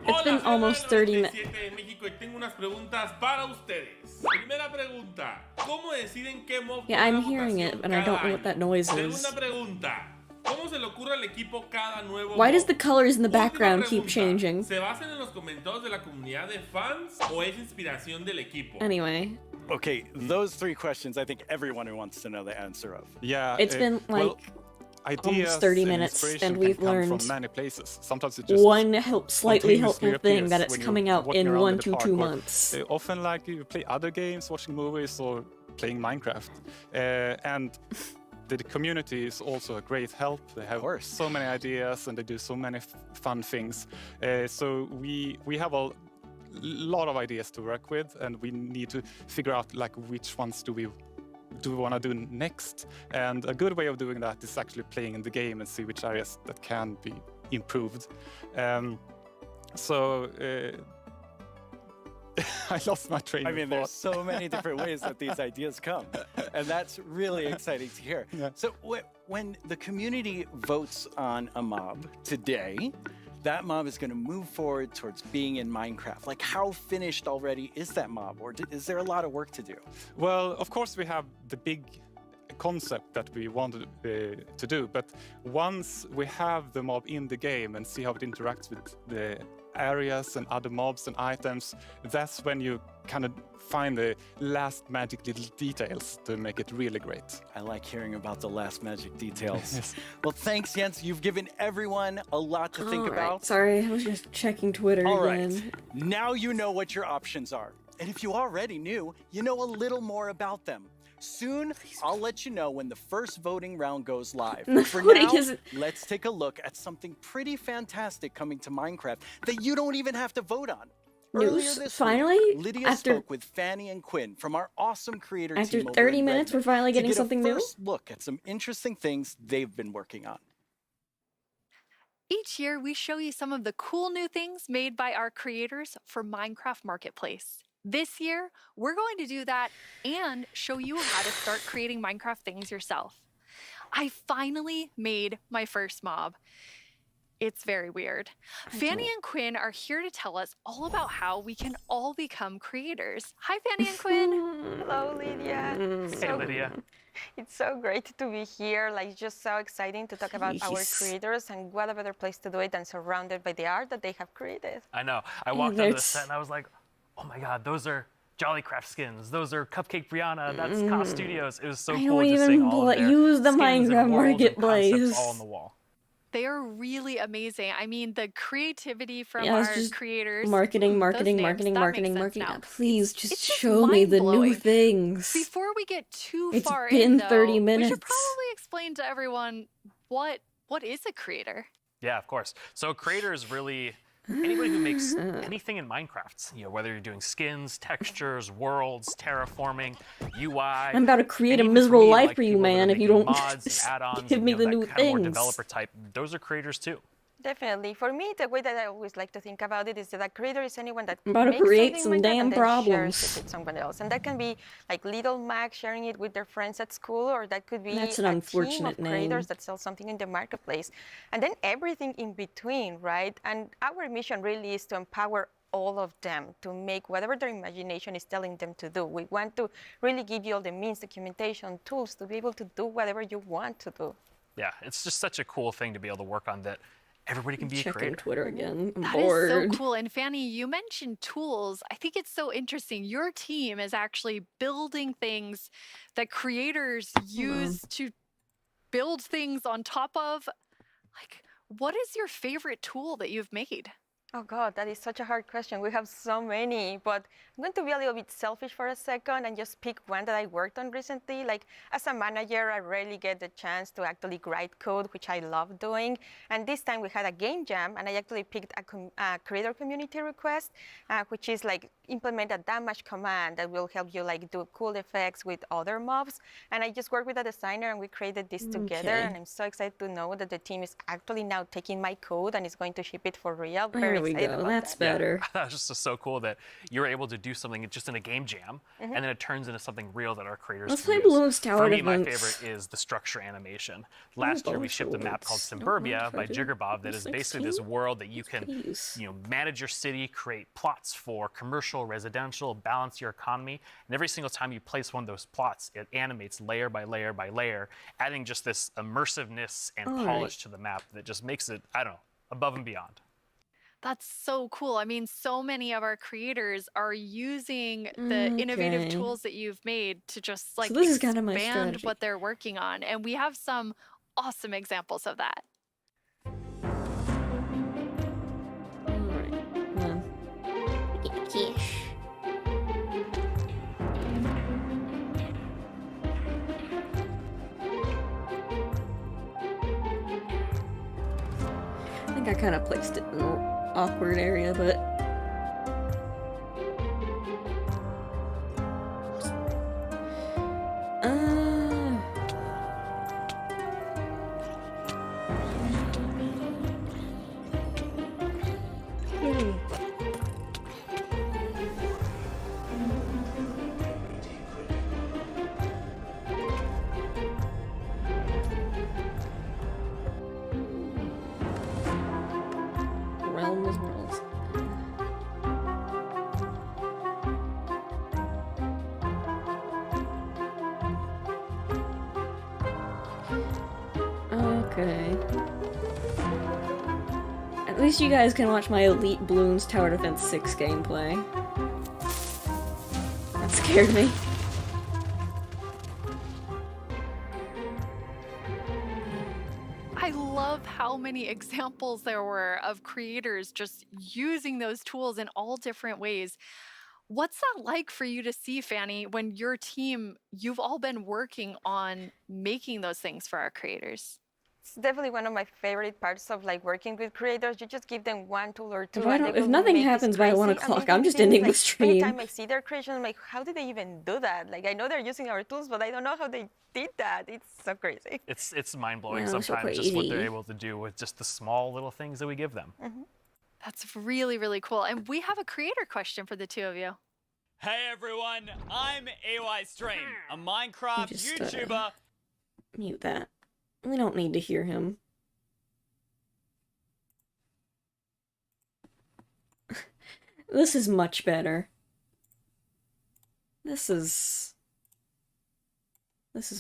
It's been almost 30 minutes. de México y tengo unas preguntas para ustedes. Primera pregunta, ¿cómo deciden qué mob Yeah, I'm hearing it, and I don't know what that noise is. Segunda pregunta, ¿cómo se le ocurre al equipo cada nuevo Why does mob? the colors in the Última background keep pregunta, changing? ¿Se basan en los comentarios de la comunidad de fans o es inspiración del equipo? Anyway. Okay, those 3 questions I think everyone who wants to know the answer of. Yeah. It's been like well, ideas almost 30 and minutes, inspiration and can we've come learned from many places. Sometimes it just one slightly spontaneously helpful thing appears that it's when you're coming out walking in around 1 the to park, 2 or, months. often like you play other games, watching movies, or playing Minecraft. And the community is also a great help. They have so many ideas and they do so many fun things. So we have a lot of ideas to work with, and we need to figure out like which ones do we want to do next. And a good way of doing that is actually playing in the game and see which areas that can be improved. I lost my train of I mean, thought. there's so many different ways that these ideas come, and that's really exciting to hear. So when the community votes on a mob today, that mob is going to move forward towards being in Minecraft. Like, how finished already is that mob, or is there a lot of work to do? Well, of course we have the big concept that we wanted to do, but once we have the mob in the game and see how it interacts with the areas and other mobs and items, that's when you kind of find the last magic little details to make it really great. I like hearing about the last magic details. Well, thanks, Jens. You've given everyone a lot to think about. Sorry, I was just checking Twitter All again. right, now you know what your options are. And if you already knew, you know a little more about them. Soon, I'll let you know when the first voting round goes live. The For voting now, isn't- let's take a look at something pretty fantastic coming to Minecraft that you don't even have to vote on. Earlier News? this Finally? week, Lydia After- spoke with Fanny and Quinn from our awesome creator After team over 30 in minutes, we're Redmond finally to getting get something a new? first look at some interesting things they've been working on. Each year, we show you some of the cool new things made by our creators for Minecraft Marketplace. This year, we're going to do that and show you how to start creating Minecraft things yourself. I finally made my first mob. It's very weird. Fanny and Quinn are here to tell us all about how we can all become creators. Hi, Fanny and Quinn. Hello, Lydia. Hey, Lydia. It's so great to be here. Like, just so exciting to talk about our Jeez. creators, and what a better place to do it than surrounded by the art that they have created. I know. I walked onto the set and I was like, oh my god, those are Jollycraft skins. Those are Cupcake Brianna. That's Cost Studios. It was so I cool don't just even seeing all of their use the skins and Minecraft worlds and concepts Marketplace. all on the wall. They are really amazing. I mean, the creativity from Yeah, our it's just creators. marketing, those marketing, names, marketing, that marketing, makes sense marketing. now. Please just It's just show me the new mind-blowing. things. Before we get too It's far been in, though, 30 we minutes. should probably explain to everyone what is a creator. Yeah, of course. So creator is really anybody who makes anything in Minecraft. You know, whether you're doing skins, textures, worlds, terraforming, UI. I'm about to create a anything miserable me, life like for you, people that are man, if you making don't mods and add-ons give and, me you know, the new that kind of more things. developer type. Those are creators too. Definitely. For me, the way that I always like to think about it is that a creator is anyone that I'm about to makes create something some in Minecraft damn and then problems. shares it with someone else. And that can be like Little Mac sharing it with their friends at school, or that could be That's an a team unfortunate of name. creators that sell something in the marketplace. And then everything in between, right? And our mission really is to empower all of them to make whatever their imagination is telling them to do. We want to really give you all the means, documentation, tools to be able to do whatever you want to do. Yeah, it's just such a cool thing to be able to work on that everybody can be a Checking creator. Twitter again. I'm That bored. is so cool. And Fanny, you mentioned tools. I think it's so interesting. Your team is actually building things that creators use to build things on top of. Like, what is your favorite tool that you've made? Oh God, that is such a hard question. We have so many, but I'm going to be a little bit selfish for a second and just pick one that I worked on recently. Like, as a manager, I rarely get the chance to actually write code, which I love doing. And this time we had a game jam, and I actually picked a creator community request, which is like implement a damage command that will help you like do cool effects with other mobs. And I just worked with a designer, and we created this together. Okay. And I'm so excited to know that the team is actually now taking my code and is going to ship it for real. There we excited go. about That's that. better. That was just so cool that you're able to do something just in a game jam, and then it turns into something real that our creators Let's can play use. Bloons Tower For me, my Defense. favorite is the structure animation. Last year, we shipped a map called Suburbia by Jiggerbob that is basically this world that you can, you know, manage your city, create plots for commercial, residential, balance your economy, and every single time you place one of those plots, it animates layer by layer by layer, adding just this immersiveness and All right. polish to the map that just makes it, I don't know, above and beyond. That's so cool. I mean, so many of our creators are using the innovative Okay. tools that you've made to just like So this is kinda my expand strategy. what they're working on. And we have some awesome examples of that. Alright, come on. Yes. I think I kind of placed it in an awkward area, but... Realm of Worlds. Okay. At least you guys can watch my Elite Bloons Tower Defense 6 gameplay. That scared me. I love how many examples there were of creators just using those tools in all different ways. What's that like for you to see, Fanny, when your team, you've all been working on making those things for our creators? It's definitely one of my favorite parts of like working with creators. You just give them one tool or two. If I and don't- they if will nothing make this happens by 1 crazy, o'clock, amazing I'm just things. ending the Like, every stream. time I see their creation, I'm like, how did they even do that? Like, I know they're using our tools, but I don't know how they did that. It's so crazy. It's mind-blowing Wow, so sometimes just what they're crazy. able to do with just the small little things that we give them. That's really, really cool. And we have a creator question for the two of you. Hey everyone, I'm AY Stream, a Minecraft Just, YouTuber. Mute that. We don't need to hear him. This is much better. This is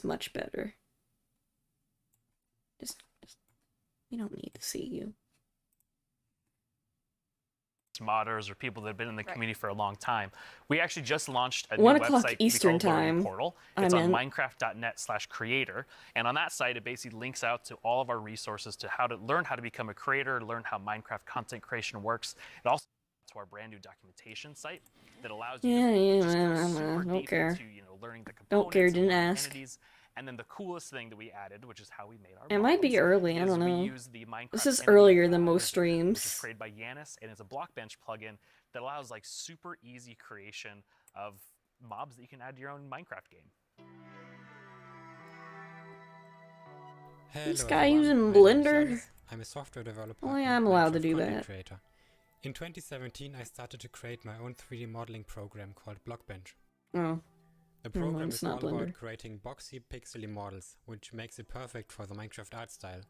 much better. Just we don't need to see you. Modders or people that have been in the community for a long time. We actually just launched a 1 new o'clock website Eastern we call Learning time, Portal. I'm It's on in. minecraft.net/creator, and on that site it basically links out to all of our resources to how to learn how to become a creator, learn how Minecraft content creation works. It also to our brand new documentation site that allows you to just go super don't deep care. into, you know, learning the Don't care, components and didn't learning ask. entities. And then the coolest thing that we added, which is how we made our It might be models, early, I is don't we know. use the Minecraft This is entity, earlier than most which is streams. created by Yanis, and it's a Blockbench plugin that allows like super easy creation of mobs that you can add to your own Minecraft game. This guy using Blender? I'm a software developer. Oh yeah, and I'm allowed to Minecraft do content that. Creator. In 2017, I started to create my own 3D modeling program called Blockbench. Oh. The Never mind, program it's is not all Blender. about creating boxy, pixely models, which makes it perfect for the Minecraft art style.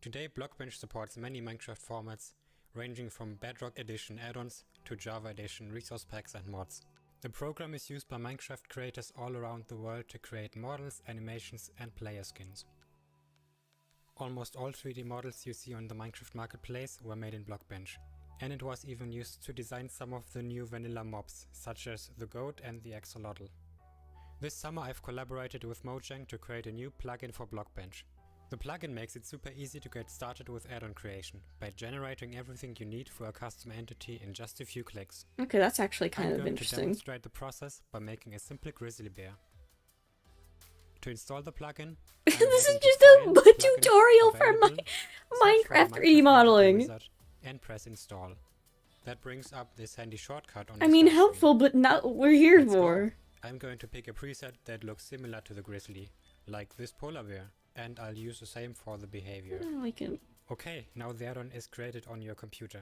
Today, Blockbench supports many Minecraft formats, ranging from Bedrock Edition add-ons to Java Edition resource packs and mods. The program is used by Minecraft creators all around the world to create models, animations, and player skins. Almost all 3D models you see on the Minecraft Marketplace were made in Blockbench, and it was even used to design some of the new vanilla mobs, such as the goat and the axolotl. This summer I've collaborated with Mojang to create a new plugin for Blockbench. The plugin makes it super easy to get started with add-on creation, by generating everything you need for a custom entity in just a few clicks. Okay, that's actually kind I'm of going to interesting. demonstrate the process by making a simple grizzly bear. To install the plugin, This is just a tutorial for my Minecraft 3D modeling. and press install. That brings up this handy shortcut on I the mean, start screen. helpful, but not what we're here Let's go. for. I'm going to pick a preset that looks similar to the grizzly, like this polar bear, and I'll use the same for the behavior. Oh, we can. Okay, now the add-on is created on your computer.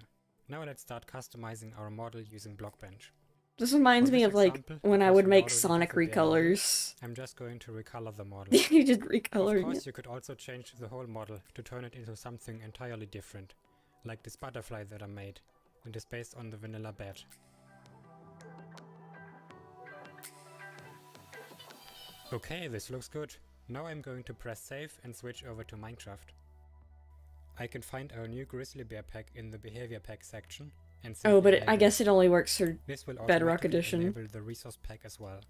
Now let's start customizing our model using Blockbench. This reminds For me this of like example, when I because would we make already Sonic have the bear recolors. model, I'm just going to recolor the model. You just recolored Of course, it. you could also change the whole model to turn it into something entirely different, like this butterfly that I made. It is based on the vanilla bat. Okay, this looks good. Now I'm going to press save and switch over to Minecraft. I can find our new Grizzly Bear pack in the Behavior Pack section. And Oh, but simply I guess it only works for This will Bedrock automatically Edition. enable the Resource Pack as well.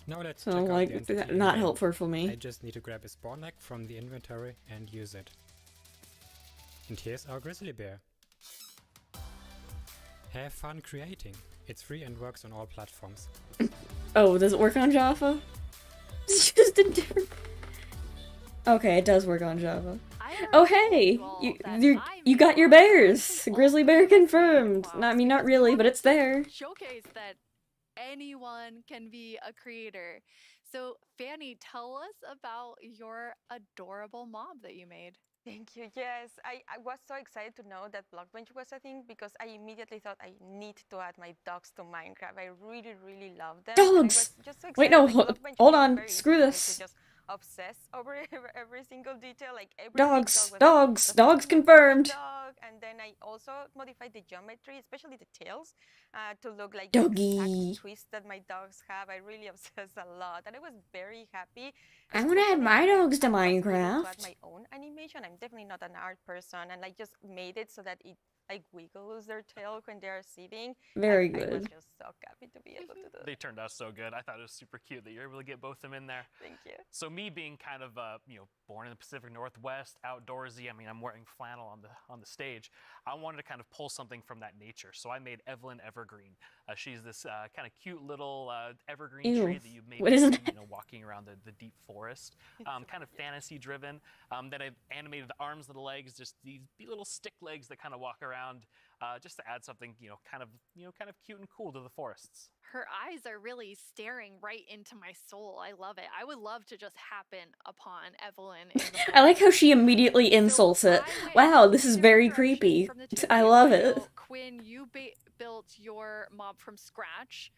Now let's So, check out like, the entity not again. helpful for me. I just need to grab a spawn egg from the inventory and use it. And here's our Grizzly Bear. Have fun creating. It's free and works on all platforms. Oh, does it work on Java? It's just a different... Okay, it does work on Java. Oh hey! You got your bears! Grizzly bear confirmed! I mean, not really, but it's there. Showcase that anyone can be a creator. So, Fanny, tell us about your adorable mob that you made. Thank you. Yes, I was so excited to know that Blockbench was a thing because I immediately thought I need to add my dogs to Minecraft. I really, really love them. and I Dogs! was just so Wait, no, excited, like, Blockbench hold made it on, very screw easy for me this. to just obsess over every single detail, like every Dogs, dog was dogs, the dogs fucking confirmed. dog, and then I also modified the geometry, especially the tails, to look like Doggy. the exact twist that my dogs have. I really obsessed a lot, and I was very happy. I want to add my dogs to To add Minecraft. my own animation. I'm definitely not an art person, and like just made it so that it like wiggles their tail when they are sitting. Very and I was good. just so happy to be able to do that. They turned out so good. I thought it was super cute that you're able to get both of them in there. Thank you. So me being kind of born in the Pacific Northwest, outdoorsy. I mean, I'm wearing flannel on the stage. I wanted to kind of pull something from that nature. So I made Evelyn Evergreen. She's this kind of cute little evergreen Ew. tree that you may What be is seeing, that? walking around the deep forest. Kind of fantasy driven. Then I've animated the arms and the legs, just these little stick legs that kind of walk around, just to add something kind of cute and cool to the forests. Her eyes are really staring right into my soul. I love it. I would love to just happen upon Evelyn. In the I like how she immediately insults it. Wow, this is very creepy. I love it. Quinn, you built your mob from scratch.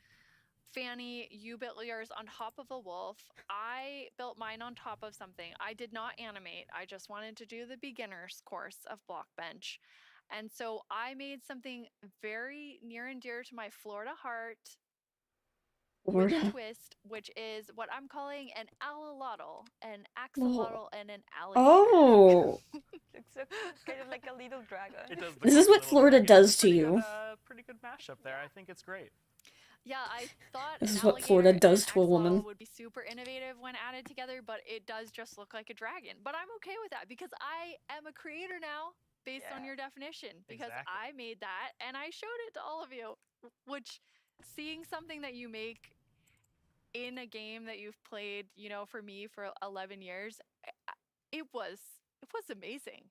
Fanny, you built yours on top of a wolf. I built mine on top of something. I did not animate. I just wanted to do the beginner's course of Blockbench. And so I made something very near and dear to my Florida heart with a Florida? twist, which is what I'm calling an alolotl, an Whoa. axolotl, and an alligator. Oh, It's so, kind of like a little dragon. It does look this like is a what little Florida dragon. does to Pretty you. good, pretty good mashup there. I think it's great. Yeah, I thought This an is what Florida alligator does and to a woman. axolotl would be super innovative when added together, but it does just look like a dragon. But I'm okay with that because I am a creator now, based on your definition, because Exactly. I made that and I showed it to all of you. Which, seeing something that you make in a game that you've played, for me for 11 years, it was amazing.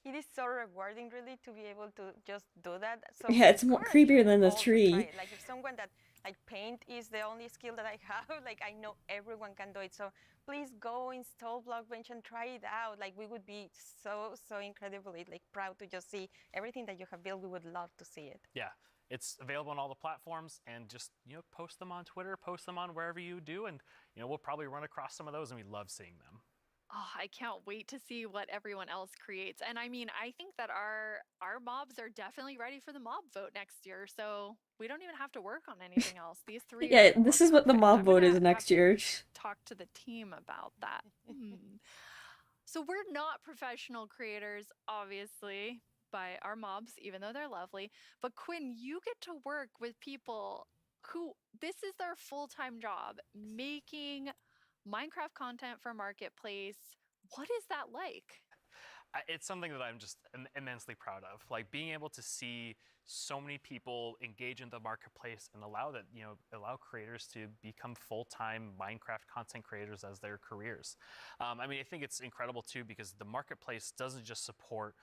It is so rewarding, really, to be able to just do that. So Yeah, it's more encourage you creepier than the all to tree. try it. Like if someone that like paint is the only skill that I have, like I know everyone can do it. So please go install Blockbench and try it out. Like we would be so incredibly like proud to just see everything that you have built. We would love to see it. Yeah, it's available on all the platforms, and just post them on Twitter, post them on wherever you do, and we'll probably run across some of those, and we love seeing them. Oh, I can't wait to see what everyone else creates. And I mean, I think that our mobs are definitely ready for the mob vote next year. So we don't even have to work on anything else. These three. Yeah, are this is what the perfect. mob I'm vote gonna is have next to year. Talk to the team about that. So we're not professional creators, obviously, by our mobs, even though they're lovely. But Quinn, you get to work with people who this is their full-time job, making Minecraft content for Marketplace. What is that like? It's something that I'm just immensely proud of. Like being able to see so many people engage in the marketplace and allow creators to become full-time Minecraft content creators as their careers. I mean, I think it's incredible too because the marketplace doesn't just support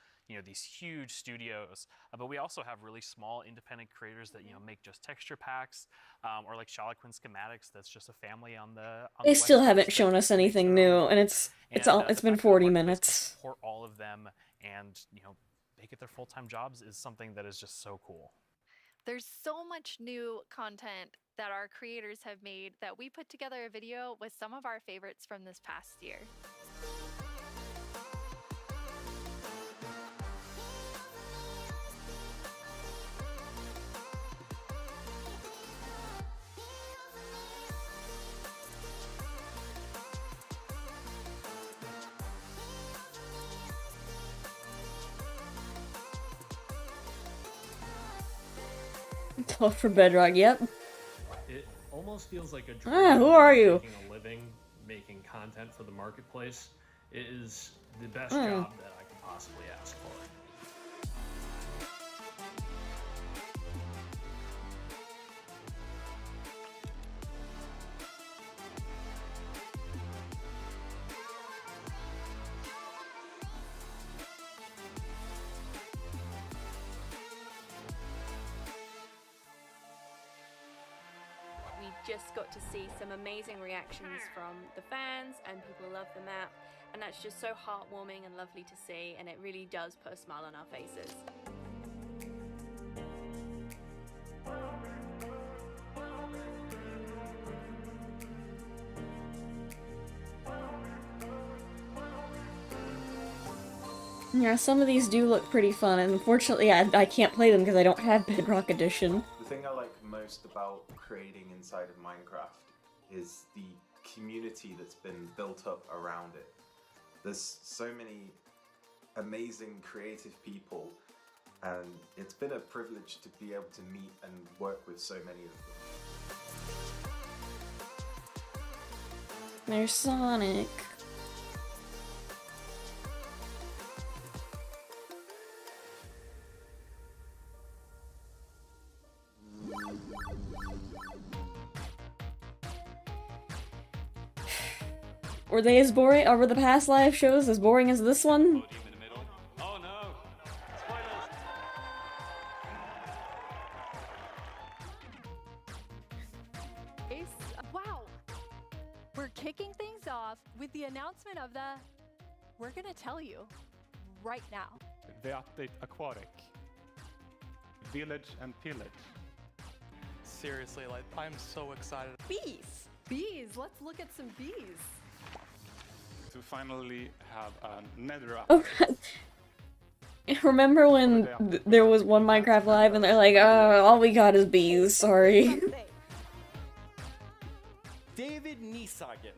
these huge studios, but we also have really small independent creators that make just texture packs, or like Shalaquin Schematics. That's just a family on the. They still haven't shown us anything new, and it's been 40 minutes. Support all of them, and make it their full-time jobs is something that is just so cool. There's so much new content that our creators have made that we put together a video with some of our favorites from this past year. Oh, for Bedrock, yep. It almost feels like a dream. Ah, who are you? Making a living, making content for the marketplace. It is the best Hmm. job that I could possibly ask for. We just got to see some amazing reactions from the fans and people who love the map, and that's just so heartwarming and lovely to see, and it really does put a smile on our faces. Yeah, some of these do look pretty fun, and unfortunately I can't play them because I don't have Bedrock Edition. The thing I like most about creating inside of Minecraft is the community that's been built up around it. There's so many amazing creative people, and it's been a privilege to be able to meet and work with so many of them. There's Sonic. Were they as boring, or were the past live shows as boring as this one? Oh no! Wow! We're kicking things off with the announcement of the... We're gonna tell you right now. The update Aquatic. Village and Pillage. Seriously, like, I'm so excited. Bees! Bees! Let's look at some bees. To finally have a nether Oh, remember when there was one Minecraft Live and they're like, all we got is bees, sorry. David Niesagen.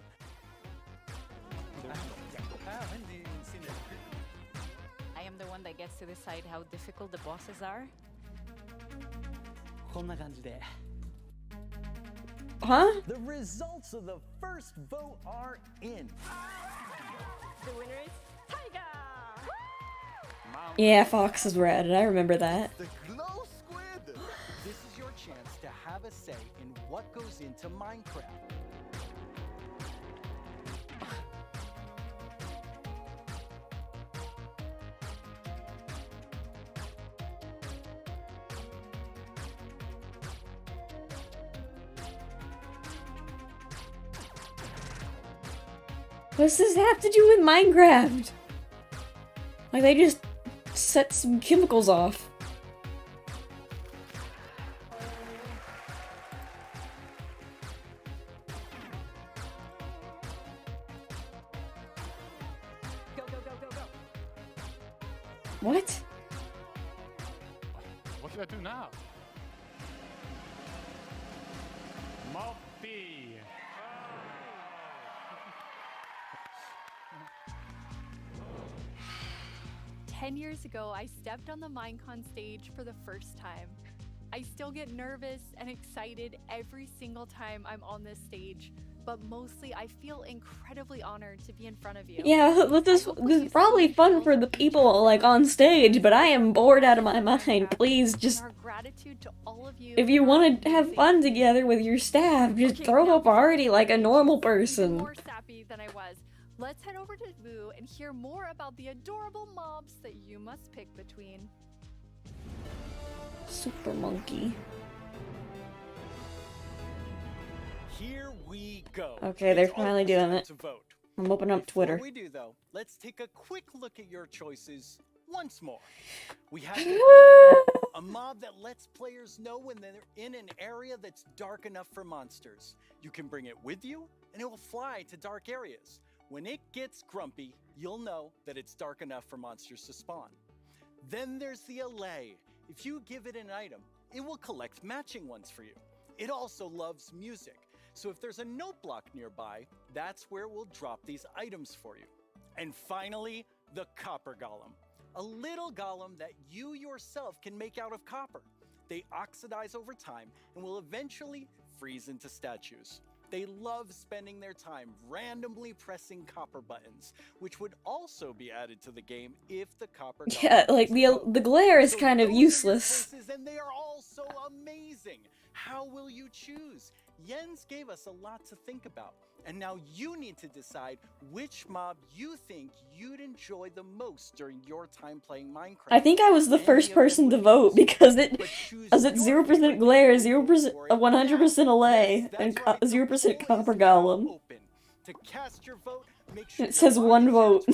I am the one that gets to decide how difficult the bosses are. Huh? The results of the first vote are in. The winner is Tiger! Yeah, Fox is red, I remember that. The Glow Squid! This is your chance to have a say in what goes into Minecraft. What does this have to do with Minecraft? Like, they just set some chemicals off. Go, go, go, go, go. What? What should I do now? Moppy! 10 years ago, I stepped on the Minecon stage for the first time. I still get nervous and excited every single time I'm on this stage, but mostly I feel incredibly honored to be in front of you. Yeah, this is probably fun for the people, like, on stage, but I am bored out of my mind. Please, just... Our gratitude to all of you. If you want to have fun together with your staff, just throw up already like a normal person. More sappy than I was. Let's head over to Boo and hear more about the adorable mobs that you must pick between. Super monkey. Here we go. Okay, they're It's finally almost doing time it. to vote. I'm opening up Twitter. Before we do though, let's take a quick look at your choices once more. We have a mob that lets players know when they're in an area that's dark enough for monsters. You can bring it with you, and it will fly to dark areas. When it gets grumpy, you'll know that it's dark enough for monsters to spawn. Then there's the allay. If you give it an item, it will collect matching ones for you. It also loves music, so if there's a note block nearby, that's where we'll drop these items for you. And finally, the Copper Golem. A little golem that you yourself can make out of copper. They oxidize over time and will eventually freeze into statues. They love spending their time randomly pressing copper buttons, which would also be added to the game if the copper. Yeah, like the glare is kind of useless. And they are all so amazing. How will you choose? Jens gave us a lot to think about, and now you need to decide which mob you think you'd enjoy the most during your time playing Minecraft. I think I was the first person to vote because it's 0% glare, 0%, 100% allay, and 0% copper golem. To cast your vote, make sure It says one vote.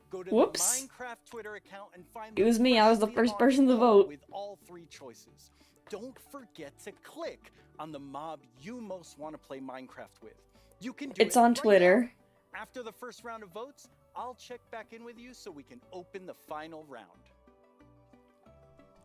go to Whoops. the Minecraft Twitter account and find It was me, I was the first person to vote. with all 3 choices. Don't forget to click on the mob you most want to play Minecraft with. You can do It's it on right Twitter. now. After the first round of votes, I'll check back in with you so we can open the final round.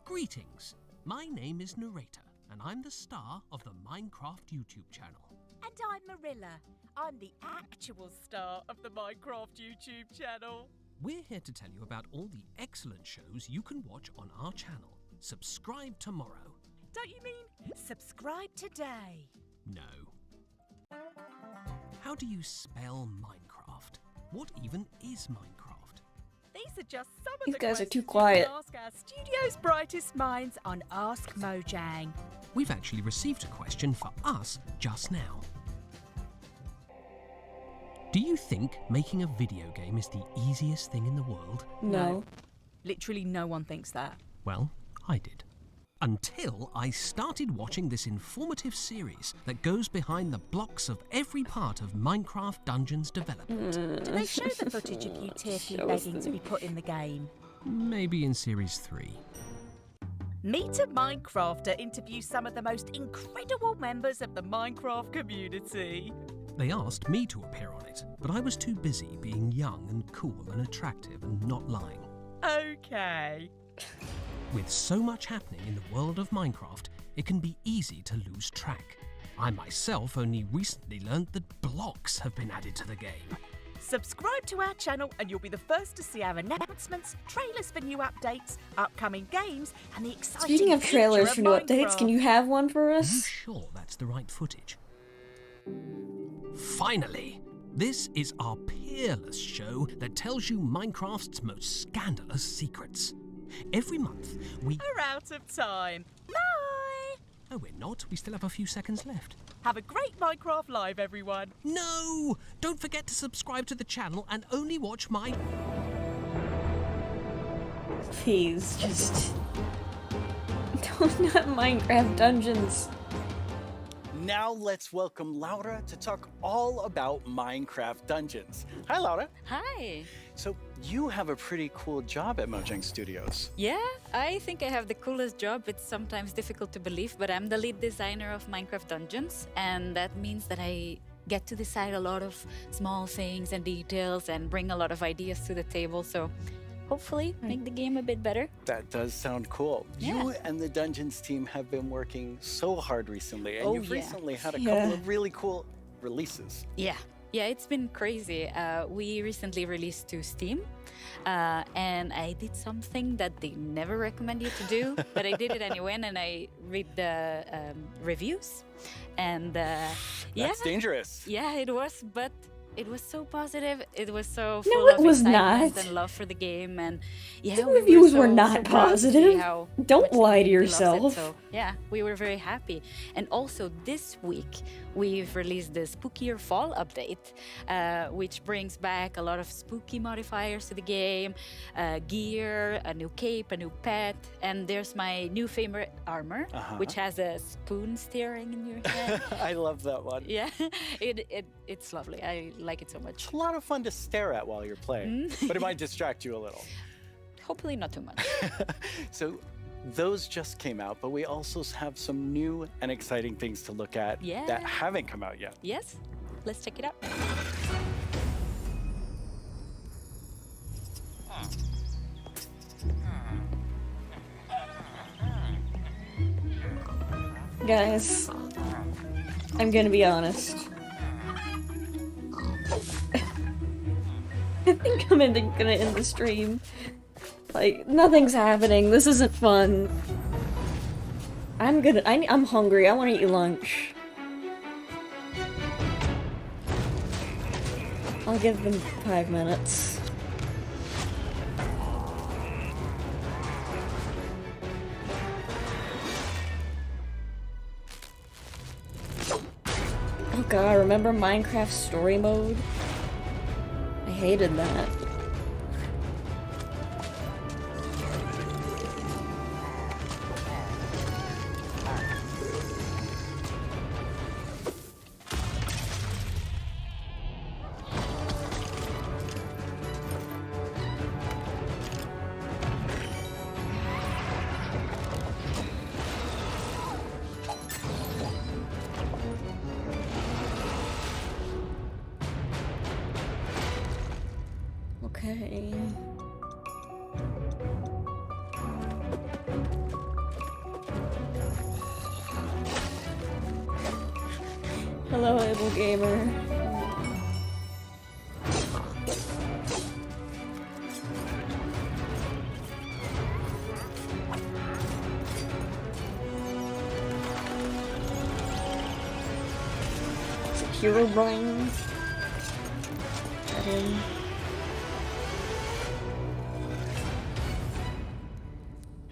Greetings. My name is Narrator, and I'm the star of the Minecraft YouTube channel. And I'm Marilla. I'm the actual star of the Minecraft YouTube channel. We're here to tell you about all the excellent shows you can watch on our channel. Subscribe tomorrow. Don't you mean subscribe today? No. How do you spell Minecraft? What even is Minecraft? These are just some of These the guys are questions too you can quiet. ask our studio's brightest minds on Ask Mojang. We've actually received a question for us just now. Do you think making a video game is the easiest thing in the world? No. Literally no one thinks that. Well, I did. Until I started watching this informative series that goes behind the blocks of every part of Minecraft Dungeons development. Do they show the footage of you tier 3 begging to be put in the game? Maybe in Series 3. Meet a Minecrafter interviews some of the most incredible members of the Minecraft community. They asked me to appear on it, but I was too busy being young and cool and attractive and not lying. Okay. With so much happening in the world of Minecraft, it can be easy to lose track. I myself only recently learned that blocks have been added to the game. Subscribe to our channel and you'll be the first to see our announcements, trailers for new updates, upcoming games, and the exciting Speaking of trailers for new updates, can you have one for Are you us? sure that's the right footage? Finally! This is our peerless show that tells you Minecraft's most scandalous secrets. Every month, we... We're out of time. Bye! Oh, we're not. We still have a few seconds left. Have a great Minecraft Live, everyone. No! Don't forget to subscribe to the channel and only watch my... Please, just... Don't not Minecraft Dungeons. Now let's welcome Laura to talk all about Minecraft Dungeons. Hi, Laura. Hi. So you have a pretty cool job at Mojang Studios. Yeah, I think I have the coolest job. It's sometimes difficult to believe, but I'm the lead designer of Minecraft Dungeons, and that means that I get to decide a lot of small things and details and bring a lot of ideas to the table, so hopefully make the game a bit better. That does sound cool. Yeah. You and the Dungeons team have been working so hard recently, and Oh, you've yeah. recently had a Yeah. couple of really cool releases. Yeah, it's been crazy. We recently released to Steam, and I did something that they never recommend you to do, but I did it anyway, and I read the reviews, and yeah. That's dangerous. Yeah, it was, but it was so positive. It was so No, full it of was excitement not. and love for the game, and yeah, The we reviews were so not proud to see positive. how Don't much lie to people loved it. yourself. So yeah, we were very happy. And also this week we've released the Spookier Fall update, which brings back a lot of spooky modifiers to the game, gear, a new cape, a new pet, and there's my new favorite armor, which has a spoon staring in your head. I love that one. Yeah, it's lovely. I like it so much. It's a lot of fun to stare at while you're playing, but it might distract you a little. Hopefully not too much. So those just came out, but we also have some new and exciting things to look at Yeah. that haven't come out yet. Yes, let's check it out. Guys, I'm gonna be honest. I think I'm gonna end the stream. Like, nothing's happening. This isn't fun. I'm hungry. I want to eat lunch. I'll give them 5 minutes. Oh god, remember Minecraft story mode? I hated that. Okay. Hello, Able Gamer. Hero Brian.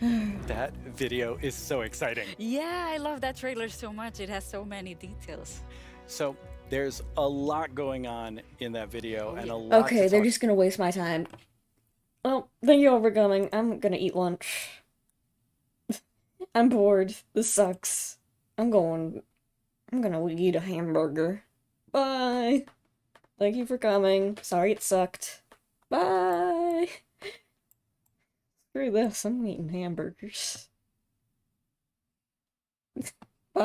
That video is so exciting. Yeah, I love that trailer so much. It has so many details. So there's a lot going on in that video and a lot Okay, to they're talk- just gonna waste my time. Well, thank you all for coming. I'm gonna eat lunch. I'm bored. This sucks. I'm gonna eat a hamburger. Bye. Thank you for coming. Sorry it sucked. Bye. Screw this. I'm eating hamburgers.